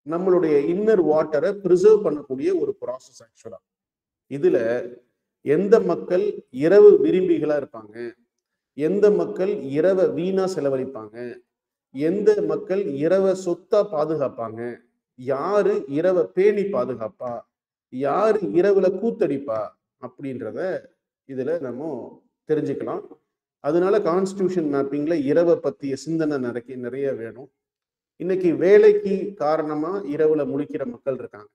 நம்மளுடைய இன்னர் வாட்டரை ப்ரிசர்வ் பண்ணக்கூடிய ஒரு ப்ராசஸ் ஆக்சுவலா. இதுல எந்த மக்கள் இரவு விரும்பிகளா இருப்பாங்க, எந்த மக்கள் இரவை வீணா செலவழிப்பாங்க, எந்த மக்கள் இரவை சொத்தா பாதுகாப்பாங்க, யாரு இரவை பேணி பாதுகாப்பா, யாரு இரவுல கூத்தடிப்பா அப்படின்றத இதுல நம்ம தெரிஞ்சுக்கலாம். அதனால கான்ஸ்டிடியூஷன் மேப்பிங்ல இரவை பத்திய சிந்தனை நிறைய வேணும். இன்னைக்கு வேலைக்கு காரணமா இரவுல முழிக்கிற மக்கள் இருக்காங்க,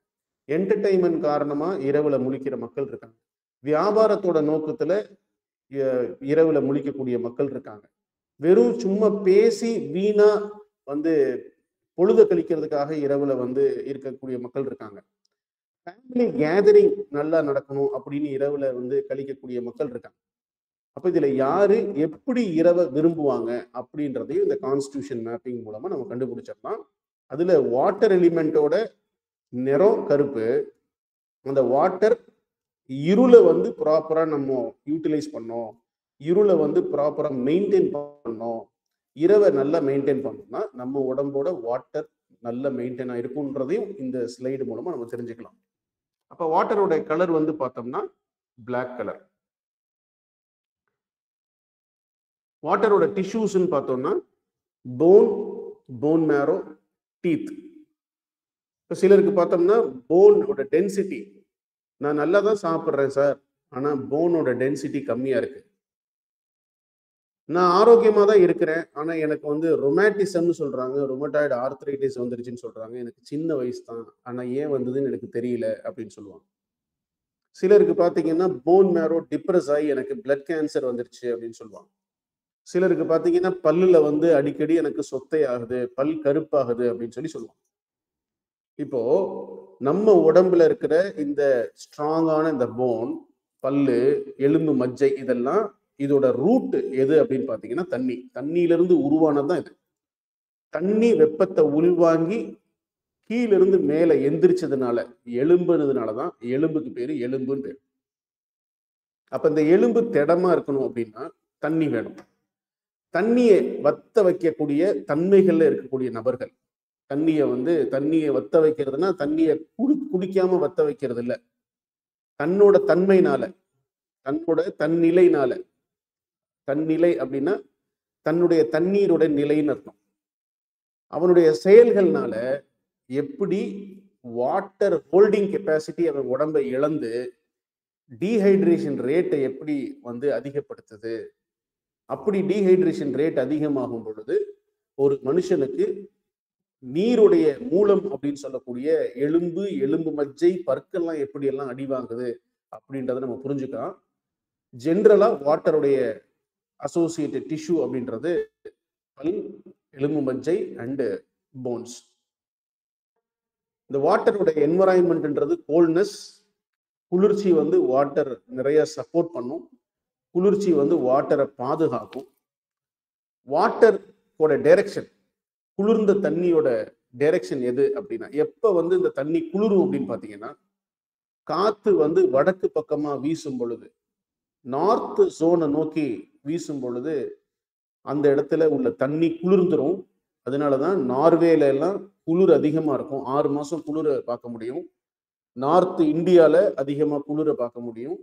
என்டர்டைன்மெண்ட் காரணமா இரவுல முழிக்கிற மக்கள் இருக்காங்க, வியாபாரத்தோட நோக்கத்துல இரவுல முழிக்கக்கூடிய மக்கள் இருக்காங்க, வெறும் சும்மா பேசி வீணா பொழுத கழிக்கிறதுக்காக இரவுல இருக்கக்கூடிய மக்கள் இருக்காங்க, ஃபேமிலி கேதரிங் நல்லா நடக்கணும் அப்படின்னு இரவுல கழிக்கக்கூடிய மக்கள் இருக்காங்க. அப்ப இதுல யாரு எப்படி இரவை விரும்புவாங்க அப்படின்றதையும் இந்த கான்ஸ்டிடியூஷன் மேப்பிங் மூலமா நம்ம கண்டுபிடிச்சிடலாம். அதுல வாட்டர் எலிமெண்டோட நிறம் கருப்பு. அந்த வாட்டர் இருளை ப்ராப்பரா நம்ம யூட்டிலைஸ் பண்ணோம், இருளை ப்ராப்பரா மெயின்டைன் பண்ணோம், இரவை நல்லா மெயின்டைன் பண்ணோம்னா நம்ம உடம்போட வாட்டர் நல்ல மெயின்டைன் ஆயிருக்கும்ன்றதையும் இந்த ஸ்லைடு மூலமா நம்ம தெரிஞ்சுக்கலாம். அப்ப வாட்டரோட கலர் பார்த்தோம்னா பிளாக் கலர். வாட்டரோட டிஷ்யூஸ்ன்னு பார்த்தோம்னா போன், போன் மேரோ, டீத். இப்போ சிலருக்கு பார்த்தோம்னா போனோட டென்சிட்டி, நான் நல்லா தான் சாப்பிட்றேன் சார், ஆனால் போனோட டென்சிட்டி கம்மியாக இருக்கு. நான் ஆரோக்கியமாக தான் இருக்கிறேன், ஆனால் எனக்கு ரொமாட்டிசம்னு சொல்கிறாங்க, ரொமட்டாய்டு ஆர்த்ரைட்டிஸ் வந்துருச்சுன்னு சொல்கிறாங்க, எனக்கு சின்ன வயசு தான், ஆனால் ஏன் வந்ததுன்னு எனக்கு தெரியல அப்படின்னு சொல்லுவாங்க. சிலருக்கு பார்த்தீங்கன்னா போன் மேரோ டிப்ரெஸ் ஆகி எனக்கு பிளட் கேன்சர் வந்துருச்சு அப்படின்னு சொல்லுவாங்க. சிலருக்கு பார்த்தீங்கன்னா பல்லுல அடிக்கடி எனக்கு சொத்தை ஆகுது, பல் கருப்பாகுது அப்படின்னு சொல்லுவாங்க. இப்போ நம்ம உடம்புல இருக்கிற இந்த ஸ்ட்ராங்கான இந்த போன், பல்லு, எலும்பு, மஜ்ஜை, இதெல்லாம் இதோட ரூட் எது அப்படின்னு பார்த்தீங்கன்னா தண்ணி. தண்ணியிலிருந்து உருவானதுதான் இது. தண்ணி வெப்பத்தை உள்வாங்கி கீழிருந்து மேல எந்திரிச்சதுனால எலும்புனதுனாலதான் எலும்புக்கு பேரு எலும்புன்னு பேரு. அப்ப இந்த எலும்பு திடமா இருக்கணும் அப்படின்னா தண்ணி வேணும். தண்ணியை வத்த வைக்கக்கூடிய தன்மைகள்ல இருக்கக்கூடிய நபர்கள், தண்ணியை வத்த வைக்கிறதுனா தண்ணியை குடிக்காம வத்த வைக்கிறது இல்லை, தன்னோட தன்மைனால, தன்னோட தன்னிலைனால. தன்னிலை அப்படின்னா தன்னுடைய தண்ணீரோட நிலைன்னு அர்த்தம். அவனுடைய செயல்கள்னால எப்படி வாட்டர் ஹோல்டிங் கெப்பாசிட்டி அவன் உடம்பை இழந்து டீஹைட்ரேஷன் ரேட்டை எப்படி அதிகப்படுத்துது. அப்படி டீஹைட்ரேஷன் ரேட் அதிகமாகும் பொழுது ஒரு மனுஷனுக்கு நீருடைய மூலம் அப்படின்னு சொல்லக்கூடிய எலும்பு, எலும்பு மஜ்ஜை, பற்கள்லாம் எப்படி எல்லாம் அடி வாங்குது அப்படின்றத நம்ம புரிஞ்சுக்கலாம். ஜென்ரலா வாட்டருடைய அசோசியேட்டட் டிஷ்யூ அப்படின்றது பல், எலும்பு மஜ்ஜை அண்ட் போன்ஸ். இந்த வாட்டருடைய என்வரான்மெண்ட்ன்றது கோல்ட்னஸ், குளிர்ச்சி வாட்டர் நிறைய சப்போர்ட் பண்ணும், குளிர்ச்சி வாட்டரை பாதுகாக்கும். வாட்டரோட டைரக்ஷன், குளிர்ந்த தண்ணியோட டைரக்ஷன் எது அப்படின்னா, எப்ப இந்த தண்ணி குளிரும் அப்படின்னு பாத்தீங்கன்னா, காத்து வடக்கு பக்கமா வீசும் பொழுது, நார்த் ஜோனை நோக்கி வீசும் பொழுது அந்த இடத்துல உள்ள தண்ணி குளிர்ந்துரும். அதனாலதான் நார்வேல எல்லாம் குளிர் அதிகமா இருக்கும், 6 மாசம் குளிர பார்க்க முடியும். நார்த் இந்தியால அதிகமா குளிர பார்க்க முடியும்.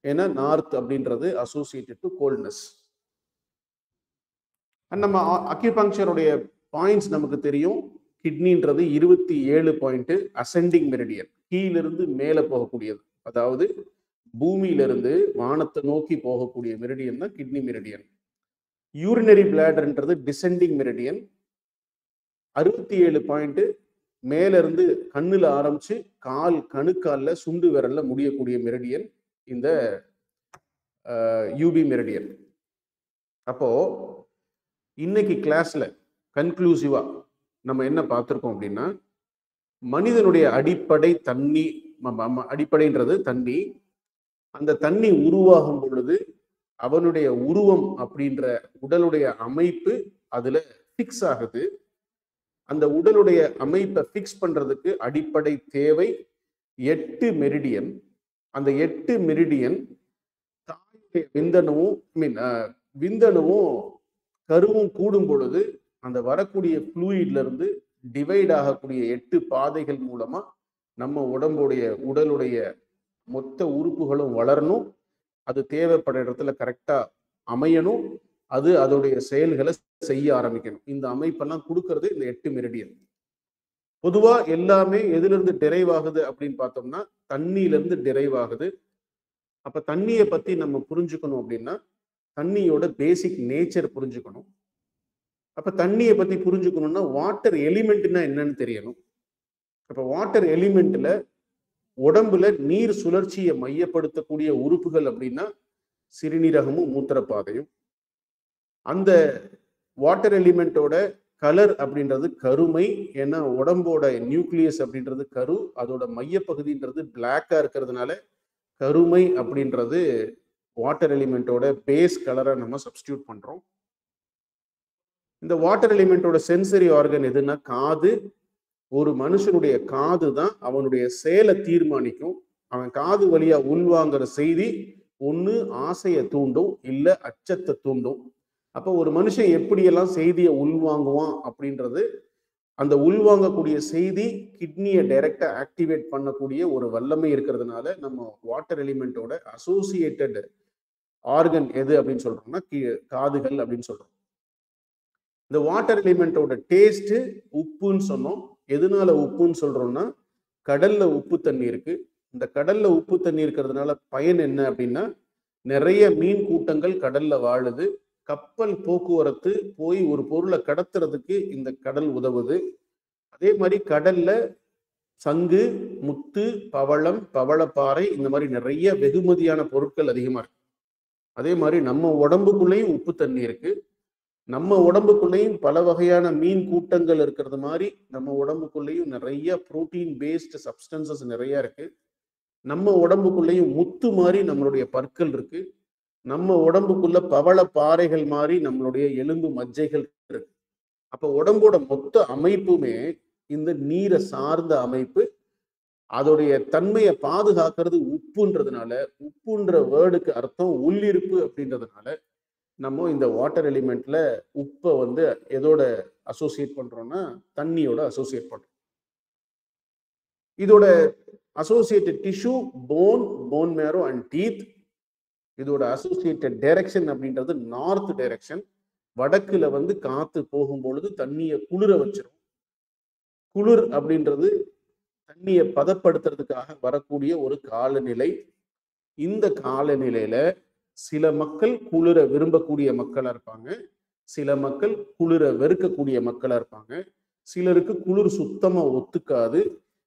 ஏன்னா நார்த் அப்படின்றது அசோசியேட்டட் டு கோல்ட்னஸ். நம்ம அக்யூபங்க்சருடைய பாயிண்ட்ஸ் நமக்கு தெரியும். கிட்னின்றது 27 பாயிண்ட் அசெண்டிங் மெரிடியன், கீழிருந்து மேலே போகக்கூடியது. அதாவது பூமியிலிருந்து வானத்தை நோக்கி போகக்கூடிய மெரிடியன் தான் கிட்னி மெரிடியன். யூரினரி பிளாடர்ன்றது டிசெண்டிங் மெரிடியன், 67 பாயிண்ட் மேல இருந்து கண்ணுல ஆரம்பிச்சு கணுக்கால்ல சுண்டு விரல்ல முடியக்கூடிய மெரிடியன் இந்த யூபி மெரிடியன். அப்போ இன்னைக்கு கிளாஸ்ல கன்க்ளூசிவா நம்ம என்ன பார்த்திருக்கோம் அப்படின்னா, மனிதனுடைய அடிப்படைன்றது தண்ணி. அந்த தண்ணி உருவாகும் பொழுது அவனுடைய உருவம் அப்படின்ற உடலுடைய அமைப்பு அதுல பிக்ஸ் ஆகுது. அந்த உடலுடைய அமைப்பை பிக்ஸ் பண்றதுக்கு அடிப்படை தேவை 8 மெரிடியன். அந்த 8 மெரிடியன் தாயுடைய விந்தணுவும் கருவும் கூடும் பொழுது அந்த வரக்கூடிய ஃப்ளூயிட்ல இருந்து டிவைட் ஆகக்கூடிய 8 பாதைகள் மூலமா நம்ம உடலுடைய மொத்த உறுப்புகளும் வளரணும். அது தேவைப்படுற இடத்துல கரெக்டா அமையணும். அது அதோடைய செயல்களை செய்ய ஆரம்பிக்கணும். இந்த அமைப்பெல்லாம் கொடுக்கறது இந்த 8 மெரிடியன். பொதுவா எல்லாமே எதிலிருந்து டெரைவ் ஆகுது அப்படின்னு பார்த்தோம்னா தண்ணியிலிருந்து டெரைவ் ஆகுது. அப்ப தண்ணியை பத்தி நம்ம புரிஞ்சுக்கணும் அப்படின்னா தண்ணியோட பேசிக் நேச்சர் புரிஞ்சுக்கணும். அப்ப தண்ணியை பத்தி புரிஞ்சுக்கணும்னா வாட்டர் எலிமெண்ட்னா என்னன்னு தெரியணும். அப்ப வாட்டர் எலிமெண்ட்ல உடம்புல நீர் சுழற்சியை மையப்படுத்தக்கூடிய உறுப்புகள் அப்படின்னா சிறுநீரகமும் மூத்திரப்பாதையும். அந்த வாட்டர் எலிமெண்டோட கலர் அப்படின்றது கருமை. ஏன்னா உடம்போட நியூக்ளியஸ் அப்படின்றது கரு, அதோட மையப்பகுதின்றது பிளாக்கா இருக்கிறதுனால கருமை அப்படின்றது வாட்டர் எலிமெண்டோட பேஸ் கலரை நம்ம சப்ஸ்டியூட் பண்றோம். இந்த வாட்டர் எலிமெண்டோட சென்சரி ஆர்கன் எதுன்னா காது. ஒரு மனுஷனுடைய காது தான் அவனுடைய செயலை தீர்மானிக்கும். அவன் காது வழியா உள்வாங்கிற செய்தி ஒண்ணு ஆசையை தூண்டும், இல்ல அச்சத்தை தூண்டும். அப்போ ஒரு மனுஷன் எப்படியெல்லாம் செய்தியை உள்வாங்குவான் அப்படின்றது, அந்த உள்வாங்கக்கூடிய செய்தி கிட்னியை டைரக்டா ஆக்டிவேட் பண்ணக்கூடிய ஒரு வல்லமை இருக்கிறதுனால நம்ம வாட்டர் எலிமெண்டோட அசோசியேட்டட் ஆர்கன் எது அப்படின்னு சொல்றோம்னா காதுகள் அப்படின்னு சொல்றோம். இந்த வாட்டர் எலிமெண்டோட டேஸ்ட் உப்புன்னு சொன்னோம். எதனால உப்புன்னு சொல்றோம்னா கடல்ல உப்பு தண்ணி இருக்கு. இந்த கடல்ல உப்பு தண்ணி இருக்கிறதுனால பயன் என்ன அப்படின்னா, நிறைய மீன் கூட்டங்கள் கடல்ல வாழுது. கப்பல் போக்குவரத்து போய் ஒரு பொருளை கடத்துறதுக்கு இந்த கடல் உதவுது. அதே மாதிரி கடல்ல சங்கு, முத்து, பவளம், பவளப்பாறை இந்த மாதிரி நிறைய வெகுமதியான பொருட்கள் அதிகமா இருக்கு. அதே மாதிரி நம்ம உடம்புக்குள்ளேயும் உப்பு தண்ணி இருக்கு. நம்ம உடம்புக்குள்ளேயும் பல வகையான மீன் கூட்டங்கள் இருக்கிறது மாதிரி நம்ம உடம்புக்குள்ளேயும் நிறைய புரோட்டீன் பேஸ்டு சப்ஸ்டன்சஸ் நிறைய இருக்கு. நம்ம உடம்புக்குள்ளேயும் முத்து மாதிரி நம்மளுடைய பற்கள் இருக்கு. நம்ம உடம்புக்குள்ள பவள பாறைகள் மாதிரி நம்மளுடைய எலும்பு மஜ்ஜைகள் இருக்கு. அப்ப உடம்போட மொத்த அமைப்புமே இந்த நீரை சார்ந்த அமைப்பு. அதோடைய தன்மையை பாதுகாக்கிறது உப்புன்றதுனால, உப்புன்ற வேர்டுக்கு அர்த்தம் உள்ளிருப்பு அப்படின்றதுனால நம்ம இந்த வாட்டர் எலிமெண்ட்ல உப்பை எதோட அசோசியேட் பண்றோம்னா தண்ணியோட அசோசியேட் பண்றோம். இதோட associated tissue phone மேரோ and teeth. இதோட அசோசியேட்டட் டைரக்ஷன் அப்படின்றது நார்த் டைரக்ஷன். வடக்குல காத்து போகும் பொழுது தண்ணியை குளிர வச்சிரும். குளிர் அப்படின்றது தண்ணியை பதப்படுத்துறதுக்காக வரக்கூடிய ஒரு காலநிலை. இந்த காலநிலையில சில மக்கள் குளிர விரும்பக்கூடிய மக்களா இருப்பாங்க, சில மக்கள் குளிர வெறுக்கக்கூடிய மக்களா இருப்பாங்க, சிலருக்கு குளிர் சுத்தமா ஒத்துக்காது,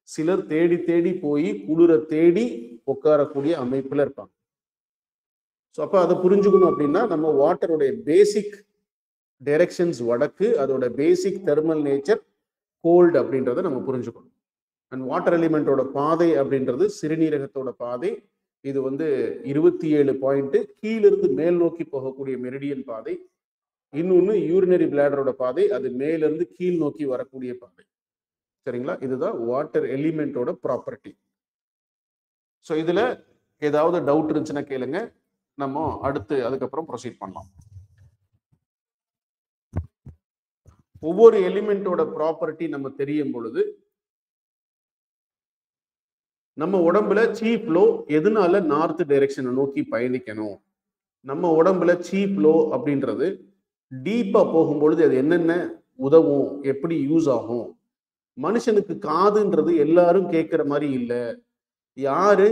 சிலர் தேடி தேடி போய் குளிர தேடி உட்காரக்கூடிய அமைப்புல இருப்பாங்க. ஸோ அப்ப அதை புரிஞ்சுக்கணும் அப்படின்னா நம்ம வாட்டருடைய பேசிக் டைரக்ஷன்ஸ் வடக்கு, அதோட பேசிக் தெர்மல் நேச்சர் கோல்டு அப்படின்றத நம்ம புரிஞ்சுக்கணும். அண்ட் வாட்டர் எலிமெண்டோட பாதை அப்படின்றது சிறுநீரகத்தோட பாதை. இது 27 பாயிண்ட் கீழிருந்து மேல் நோக்கி போகக்கூடிய மெரிடியன் பாதை. இன்னொன்னு யூரினரி பிளாடரோட பாதை, அது மேலிருந்து கீழ் நோக்கி வரக்கூடிய பாதை. சரிங்களா? இதுதான் வாட்டர் எலிமெண்டோட ப்ராப்பர்ட்டி. ஸோ இதுல ஏதாவது டவுட் இருந்துச்சுன்னா கேளுங்க, நம்ம அடுத்து அதுக்கப்புறம் ப்ரொசீட் பண்ணலாம். ஒவ்வொரு எலிமெண்டோட ப்ராப்பர்ட்டி நம்ம தெரியும் பொழுது நம்ம உடம்புல சீ ஃப்ளோ எதனால நார்த் டைரக்ஷனை நோக்கி பயணிக்கணும், நம்ம உடம்புல சீ ஃப்ளோ அப்படின்றது டீப்பா போகும்பொழுது அது என்னென்ன உதவும், எப்படி யூஸ் ஆகும். மனுஷனுக்கு காதுன்றது எல்லாரும் கேட்கிற மாதிரி இல்லை. யாரு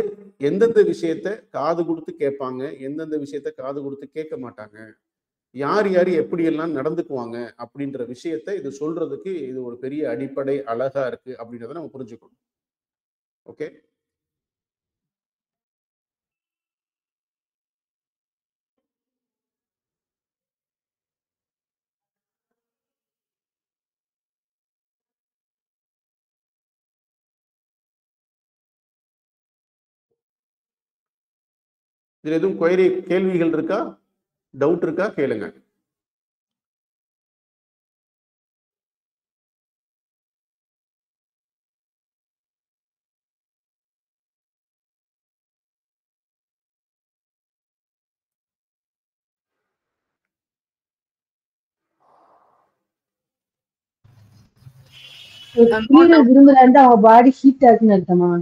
எந்தெந்த விஷயத்த காது கொடுத்து கேட்பாங்க, எந்தெந்த விஷயத்த காது கொடுத்து கேட்க மாட்டாங்க, யார் யார் எப்படியெல்லாம் நடந்துக்குவாங்க அப்படின்ற விஷயத்த இது சொல்றதுக்கு இது ஒரு பெரிய அடிப்படை அழகா இருக்கு அப்படின்றத நம்ம புரிஞ்சுக்கணும். ஓகே. இதுல எதுவும் கேள்விகள் இருக்கா, டவுட் இருக்கா, கேளுங்க. குளிர விரும்புறாருந்தா அவன் பாடி ஹீட் ஆகுன்னு அர்த்தமா?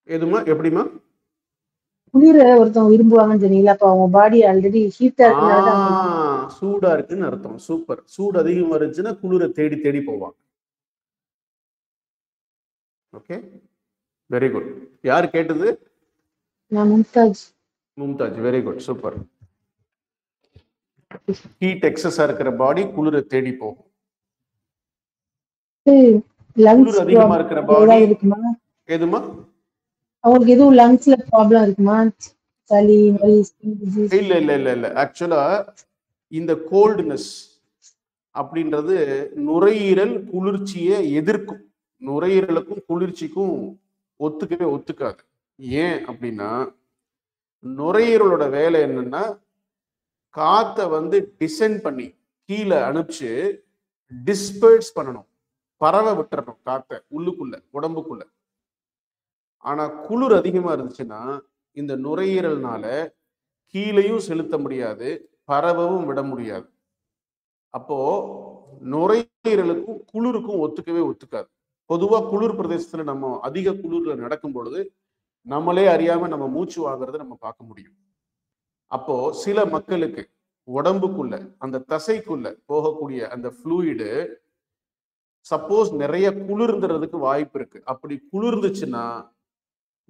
எதுமா எப்படிமா? குளிர ஒருத்தவங்க விரும்புவாங்கன்னு சொன்னீங்களா, அப்ப அவங்க பாடி ஆல்ரெடி ஹீட்டா இருக்குனாலதான் சூடா இருக்குன்னு அர்த்தம். சூப்பர். சூடு அதிகமா இருந்துச்சுன்னா குளிர தேடி தேடி போவாங்க. Okay, very good. யார் கேட்டது? நான் Mumtaz. Mumtaz, very good, super. Heat எக்ஸஸா இருக்கிற பாடி குளிர தேடி போகும். குளிர் அதிகமா இருக்கிற பாடி இருக்குமா? எதுமா? அவங்களுக்கு எதுவும் லங்ஸ்ல ப்ராப்ளம் இருக்குமா? சளி, இல்ல இல்ல இல்ல இல்ல. ஆக்சுவலா இந்த கோல்ட்னஸ் அப்படின்றது நுரையீரல் குளிர்ச்சியை எதிர்க்கும். நுரையீரலுக்கும் குளிர்ச்சிக்கும் ஒத்துக்காது. ஏன் அப்படின்னா நுரையீரலோட வேலை என்னன்னா காத்தை வந்து டிசென்ட் பண்ணி கீழே அனுப்பிச்சு டிஸ்பர்ஸ் பண்ணணும், பரவ விட்டுறணும் காத்தை உள்ளுக்குள்ள உடம்புக்குள்ள. ஆனா குளிர் அதிகமா இருந்துச்சுன்னா இந்த நுரையீரல்னால கீழையும் செலுத்த முடியாது, பரவவும் விட முடியாது. அப்போ நுரையீரலுக்கும் குளிருக்கும் ஒத்துக்காது. பொதுவா குளிர் பிரதேசத்துல நம்ம அதிக குளிர்ல நடக்கும் பொழுது நம்மளே அறியாம நம்ம மூச்சு வாங்குறத நம்ம பார்க்க முடியும். அப்போ சில மக்களுக்கு உடம்புக்குள்ள அந்த தசைக்குள்ள போகக்கூடிய அந்த ஃப்ளூயிடு சப்போஸ் நிறைய குளிர்ந்துறதுக்கு வாய்ப்பு இருக்கு. அப்படி குளிர்ந்துச்சுன்னா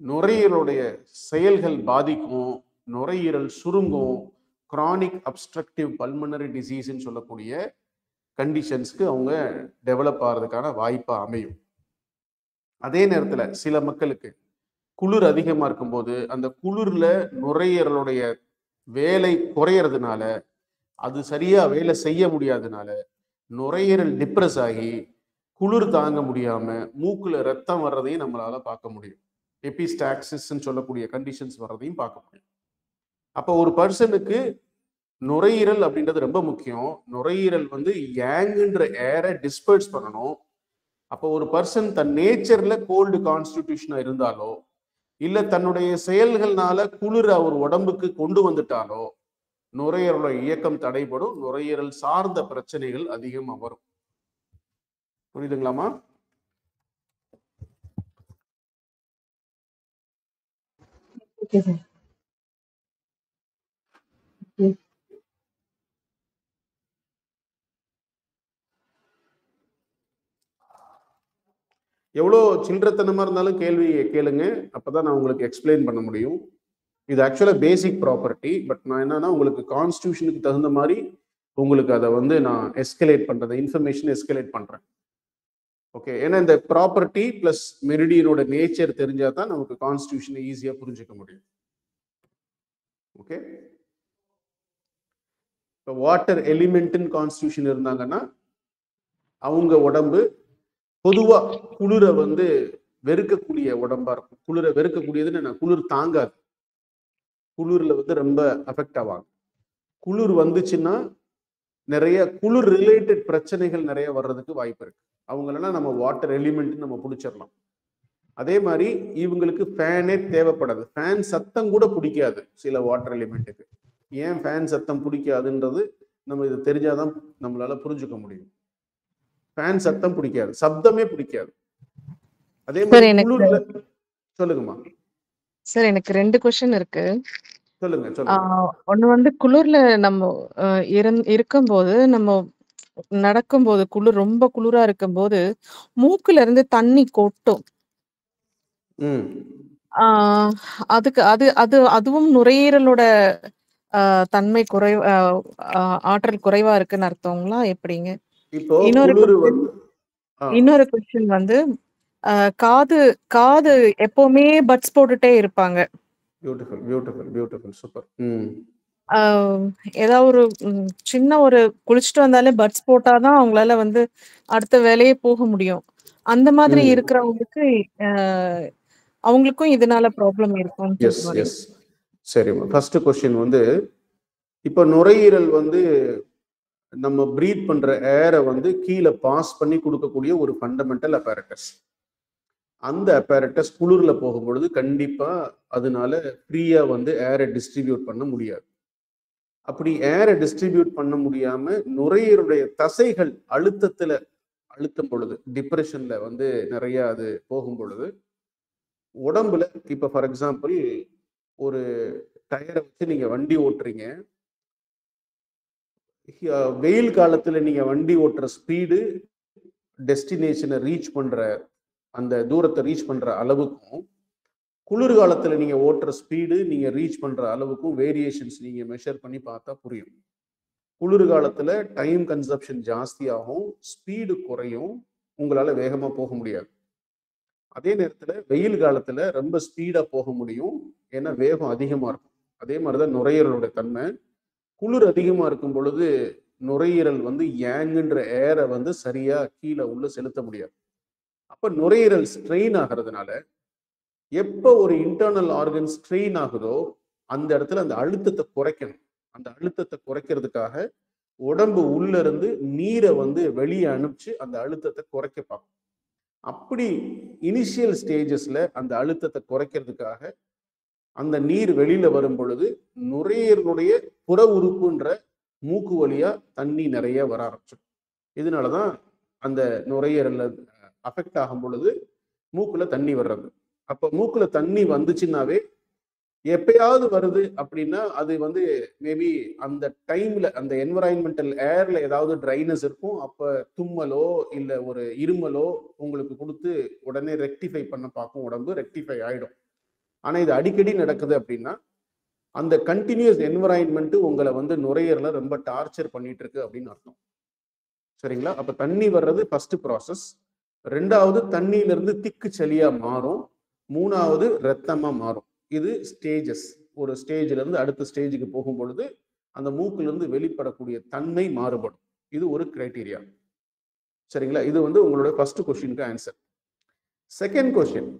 நுரையீரலுடைய செயல்கள் பாதிக்கும், நுரையீரல் சுருங்கும், கிரானிக் அப்ஸ்ட்ரக்டிவ் பல்மனரி டிசீஸ்ன்னு சொல்லக்கூடிய கண்டிஷன்ஸ்க்கு அவங்க டெவலப் ஆகிறதுக்கான வாய்ப்பா அமையும். அதே நேரத்துல சில மக்களுக்கு குளிர் அதிகமா இருக்கும்போது அந்த குளிர்ல நுரையீரலுடைய வேலை குறையறதுனால, அது சரியா வேலை செய்ய முடியாதனால நுரையீரல் டிப்ரெஸ் ஆகி குளிர் தாங்க முடியாம மூக்குல ரத்தம் வர்றதையும் நம்மளால பார்க்க முடியும். எபிஸ்டாக்சிஸ்ன்னு சொல்லக்கூடிய கண்டிஷன்ஸ் வர்றதையும் பார்க்க முடியும். அப்போ ஒரு பர்சனுக்கு நுரையீரல் அப்படின்றது ரொம்ப முக்கியம். நுரையீரல் வந்து யாங்குன்ற ஏரை டிஸ்பர்ஸ் பண்ணணும். அப்போ ஒரு பர்சன் தன் நேச்சர்ல கோல்டு கான்ஸ்டிடியூஷனா இருந்தாலோ இல்ல தன்னுடைய செயல்கள்னால குளிர அவர் உடம்புக்கு கொண்டு வந்துட்டாலோ நுரையீரலோட இயக்கம் தடைபடும், நுரையீரல் சார்ந்த பிரச்சனைகள் அதிகமா வரும். புரியுதுங்களாமா? Okay sir. எவ்வளோ சில்லறத்தனமா இருந்தாலும் கேள்வி கேளுங்க, அப்பதான் நான் உங்களுக்கு எக்ஸ்பிளைன் பண்ண முடியும். இது ஆக்சுவலா பேசிக் ப்ராப்பர்ட்டி. பட் நான் என்னன்னா உங்களுக்கு கான்ஸ்டியூஷனுக்கு தகுந்த மாதிரி உங்களுக்கு அதை வந்து நான் எஸ்கலேட் பண்றேன், இன்ஃபர்மேஷன் எஸ்கலேட் பண்றேன். ஓகே, ஏன்னா இந்த ப்ராப்பர்ட்டி பிளஸ் மெரிடியனோட நேச்சர் தெரிஞ்சா தான் நமக்கு கான்ஸ்டியூஷனை ஈஸியா புரிஞ்சுக்க முடியும். ஓகே, இப்போ வாட்டர் எலிமெண்ட்னு கான்ஸ்டியூஷன் இருந்தாங்கன்னா அவங்க உடம்பு பொதுவா குளிரை வந்து வெறுக்கக்கூடிய உடம்பா இருக்கும். குளிரை வெறுக்கக்கூடியதுன்னு என்ன, குளிர் தாங்காது, குளிர்ல வந்து ரொம்ப அஃபெக்ட் ஆவாங்க. குளிர் வந்துச்சுன்னா நிறைய குளிர் ரிலேட்டட் பிரச்சனைகள் நிறைய வர்றதுக்கு வாய்ப்பு இருக்கு. அவங்களெல்லாம் நம்ம வாட்டர் எலிமெண்ட் நம்ம பிடிச்சிடலாம். அதே மாதிரி இவங்களுக்கு ஃபேனே தேவைப்படாது, ஃபேன் சத்தம் கூட பிடிக்காது சில வாட்டர் எலிமெண்ட்டுக்கு. ஏன் ஃபேன் சத்தம் பிடிக்காதுன்றது நம்ம இது தெரிஞ்சாதான் நம்மளால புரிஞ்சுக்க முடியும். ஃபேன் சத்தம் பிடிக்காது, சப்தமே பிடிக்காது. அதே மாதிரி குளிர்ல சொல்லுங்கம்மா. சார் எனக்கு 2 கொஸ்டின் இருக்கு. சொல்லுங்க சொல்லுங்க. ஒண்ணு வந்து குளிர்ல நம்ம இருக்கும்போது நம்ம நடக்கும்போது ரொம்ப குளிரா இருக்கும்போது மூக்குல இருந்து தண்ணி கொட்டும். ம். ஆ அதுக்கு அதுவும் நுரையீரலோட தன்மை ஆற்றல் குறைவா இருக்குன்னு அர்த்தங்களா? எப்படிங்க? இப்போ இன்னொரு குளிர் கொஸ்டின் வந்து இன்னொரு கொஸ்டின் வந்து காது காது எப்பவுமே பட்ஸ் போட்டுட்டே இருப்பாங்க. Beautiful beautiful beautiful super. ம். ஆ ஏதாவது ஒரு சின்ன ஒரு குளிச்சுட்டு வந்தாலே பட்ஸ் போட்டா தான் அவங்களால வந்து அடுத்த வேலையே போக முடியும். அந்த மாதிரி ம். இருக்கிறவங்களுக்கு அவங்களுக்கும் இதனால ப்ராப்ளம் இருக்கும்னு எஸ் சொல்ல வரீங்க? எஸ் சரிம்மா. ஃபர்ஸ்ட் கொஸ்டின் வந்து இப்போ நுரையீரல் வந்து நம்ம பிரீத் பண்ற ஏரை வந்து கீழே பாஸ் பண்ணி கொடுக்கக்கூடிய ஒரு ஃபண்டமெண்டல் அப்பேரட்டஸ். அந்த அப்பேரட்டஸ் குளிர்ல போகும்பொழுது கண்டிப்பா அதனால ஃப்ரீயா வந்து ஏரை டிஸ்ட்ரிபியூட் பண்ண முடியாது. அப்படி ஏரை டிஸ்ட்ரிபியூட் பண்ண முடியாம நுரையீரலுடைய தசைகள் அழுத்தும் பொழுது, டிப்ரெஷன்ல வந்து நிறைய அது போகும் பொழுது உடம்புல, இப்ப ஃபார் எக்ஸாம்பிள் ஒரு டயரை வச்சு நீங்க வண்டி ஓட்டுறீங்க. வெயில் காலத்துல நீங்க வண்டி ஓட்டுற ஸ்பீடு டெஸ்டினேஷனை ரீச் பண்ற அந்த தூரத்தை ரீச் பண்ற அளவுக்கும், குளிர்காலத்துல நீங்க ஓட்டுற ஸ்பீடு நீங்க ரீச் பண்ற அளவுக்கும் வேரியேஷன்ஸ் நீங்க மெஷர் பண்ணி பார்த்தா புரியும். குளிர்காலத்துல டைம் கன்சப்ஷன் ஜாஸ்தியாகும், ஸ்பீடு குறையும், உங்களால வேகமா போக முடியாது. அதே நேரத்துல வெயில் காலத்துல ரொம்ப ஸ்பீடா போக முடியும், ஏன்னா வேகம் அதிகமா இருக்கும். அதே மாதிரிதான் நுரையீரலோட தன்மை. குளிர் அதிகமா இருக்கும் பொழுது நுரையீரல் வந்து ஏங்குன்ற ஏரை வந்து சரியா கீழே உள்ள செலுத்த முடியாது. அப்ப நுரையீரல் ஸ்ட்ரெயின் ஆகிறதுனால எப்ப ஒரு இன்டர்னல் ஆர்கன் ஸ்ட்ரெயின் ஆகுதோ அந்த இடத்துல அந்த அழுத்தத்தை குறைக்கணும். அந்த அழுத்தத்தை குறைக்கிறதுக்காக உடம்பு உள்ள இருந்து நீரை வந்து வெளியே அனுப்பிச்சு அந்த அழுத்தத்தை குறைக்க பார்க்கும். அப்படி இனிஷியல் ஸ்டேஜஸ்ல அந்த அழுத்தத்தை குறைக்கிறதுக்காக அந்த நீர் வெளியில வரும் பொழுது நுரையீரலுடைய புற உறுப்புன்ற மூக்கு வழியா தண்ணி நிறைய வர ஆரம்பிச்சிடும். இதனாலதான் அந்த நுரையீரல்ல அஃபெக்ட் ஆகும் பொழுது மூக்குல தண்ணி வர்றது. அப்ப மூக்குல தண்ணி வந்துச்சுன்னாவே எப்பயாவது வருது அப்படின்னா அது வந்து மேபி அந்த டைம்ல அந்த என்வரான்மெண்டல் ஏர்ல ஏதாவது ட்ரைனஸ் இருக்கும். அப்ப தும்மலோ இல்ல ஒரு இருமலோ உங்களுக்கு கொடுத்து உடனே ரெக்டிஃபை பண்ண பார்க்கும், உடம்பு ரெக்டிஃபை ஆயிடும். ஆனா இது அடிக்கடி நடக்குது அப்படின்னா அந்த கண்டினியூஸ் என்வரான்மெண்ட் உங்களை வந்து நுரையீரல ரொம்ப டார்ச்சர் பண்ணிட்டு இருக்கு அப்படின்னு அர்த்தம். சரிங்களா? அப்ப தண்ணி வர்றது ஃபர்ஸ்ட் ப்ராசஸ். ரெண்டாவது தண்ணியிலிருந்து திக்கு சளியா மாறும். மூணாவது ரத்தமா மாறும். இது ஸ்டேஜஸ். ஒரு ஸ்டேஜ்ல இருந்து அடுத்த ஸ்டேஜுக்கு போகும் பொழுது அந்த மூக்குல இருந்து வெளிப்படக்கூடிய தன்மை மாறுபடும். இது ஒரு கிரைட்டீரியா. சரிங்களா? இது வந்து உங்களுடைய ஃபர்ஸ்ட் கொஸ்டினுக்கு ஆன்சர். செகண்ட் கொஸ்டின்,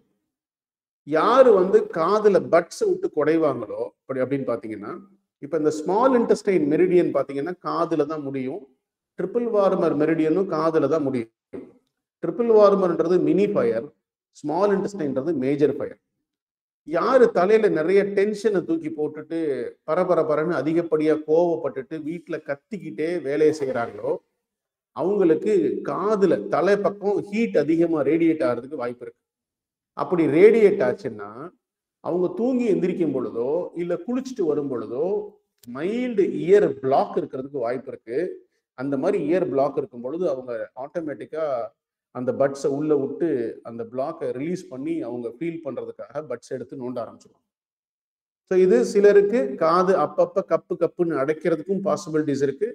யாரு வந்து காதுல பட்ஸ் விட்டு குடைவாங்களோ அப்படின்னு பாத்தீங்கன்னா, இப்ப இந்த ஸ்மால் இன்டெஸ்டைன் மெரிடியன் பாத்தீங்கன்னா காதுல தான் முடியும். ட்ரிபிள் வார்மர் மெரிடியனும் காதுல தான் முடியும். ட்ரிபிள் வார்மர்ன்றது மினி ஃபயர், ஸ்மால் இன்டெஸ்டைன்றது மேஜர் ஃபயர். யாரு தலையில நிறைய டென்ஷனை தூக்கி போட்டுட்டு பரபரன்னு அதிகப்படியா கோவப்பட்டுட்டு வீட்டுல கத்திக்கிட்டே வேலையை செய்யறாங்களோ அவங்களுக்கு காதுல தலை பக்கம் ஹீட் அதிகமா ரேடியேட் ஆகிறதுக்கு வாய்ப்பு இருக்கு. அப்படி ரேடியேட் ஆச்சுன்னா அவங்க தூங்கி எந்திரிக்கும் பொழுதோ இல்ல குளிச்சுட்டு வரும் பொழுதோ மைல்டு இயர் பிளாக் இருக்கிறதுக்கு வாய்ப்பு இருக்கு. அந்த மாதிரி இயர் பிளாக் இருக்கும் பொழுது அவங்க ஆட்டோமேட்டிக்கா அந்த பட்ஸை உள்ள விட்டு அந்த பிளாக்கை ரிலீஸ் பண்ணி அவங்க ஃபீல் பண்றதுக்காக பட்ஸ் எடுத்து நோண்ட ஆரம்பிச்சிடுவாங்க. ஸோ இது சிலருக்கு காது அப்பப்ப கப்புன்னு அடைக்கிறதுக்கும் பாசிபிலிட்டிஸ் இருக்கு.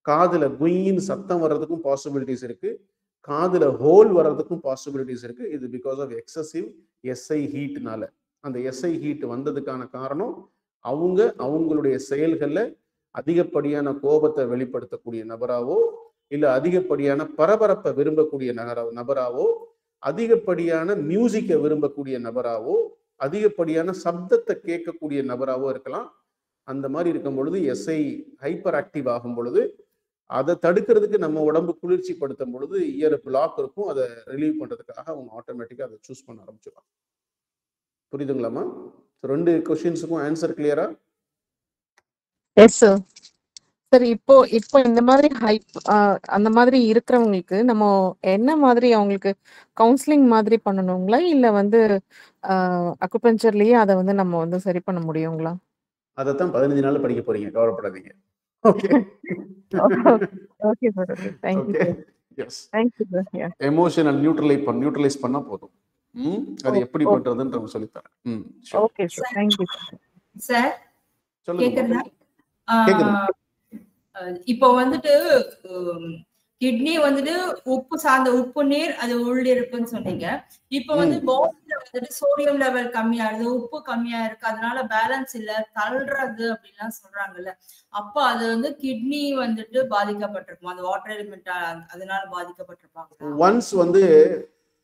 காதுல குயின்னு சத்தம் வர்றதுக்கும் பாசிபிலிட்டிஸ் இருக்கு. காதுல ஹோல் வர்றதுக்கும் பாசிபிலிட்டிஸ் இருக்கு. இது பிகாஸ் ஆஃப் எக்ஸசிவ் எஸ்ஐ ஹீட்னால. அந்த எஸ்ஐ ஹீட் வந்ததுக்கான காரணம் அவங்களுடைய செயல்கள்ல அதிகப்படியான கோபத்தை வெளிப்படுத்தக்கூடிய நபராவோ இல்ல அதிகப்படியான பரபரப்பை விரும்பக்கூடிய நபராவோ, அதிகப்படியான மியூசிக்கை விரும்பக்கூடிய நபராவோ, அதிகப்படியான சப்தத்தை கேட்கக்கூடிய நபராவோ இருக்கலாம். அந்த மாதிரி இருக்கும் பொழுது எஸ்ஐ ஹைப்பர் ஆக்டிவ் ஆகும் பொழுது அதை தடுக்கிறதுக்கு நம்ம உடம்பு குளிர்ச்சி படுத்தும் பொழுது இயர் பிளாக் இருக்கும். அதை ரிலீவ் பண்றதுக்காக அவங்க ஆட்டோமேட்டிக்கா அதை சூஸ் பண்ண ஆரம்பிச்சிடுவாங்க. புரியுதுங்களாமா? ரெண்டு கொஸ்டின்ஸுக்கும் ஆன்சர் கிளியரா? Yes sir. சரி, இப்போ இப்போ இந்த மாதிரி அந்த மாதிரி இருக்கிறவங்களுக்கு நம்ம என்ன மாதிரி அவங்களுக்கு கவுன்சிலிங் மாதிரி பண்ணணுங்களா? இல்ல வந்து அக்குபஞ்சர்லயே அத வந்து நம்ம வந்து சரி பண்ண முடியுங்களா? அதைத்தான் 15 நாள்ல படிக்க போறீங்க, கவலைப்படாதீங்க. Okay. Okay sir. Okay. Thank you okay. Sir. Yes. Thank you sir. Yeah. Emotional neutralize பண்ணா போதும். அது ஓ எப்படி ஓ பண்றதுன்னு சொல்லித்தரேன். Sure. Okay sir. Thank you sir. Sir சொல்லுங்கம்மா. கேக்குறதா? கேக்குது. இப்போ வந்துட்டு கிட்னி வந்துட்டு உப்பு சார்ந்த உப்பு நீர் அது உள்ளிருப்புன்னு சொன்னீங்க. இப்போ வந்து பாடியில வந்துட்டு சோடியம் லெவல் கம்மியாகுது, உப்பு கம்மியா இருக்கு, அதனால பேலன்ஸ் இல்ல, தள்ளுறது அப்படின்லாம் சொல்றாங்கல்ல. அப்போ அது வந்து கிட்னி வந்துட்டு பாதிக்கப்பட்டிருக்கும், அந்த வாட்டர் எலிமெண்ட் அதனால பாதிக்கப்பட்டிருப்பாங்க. ஒன்ஸ் வந்து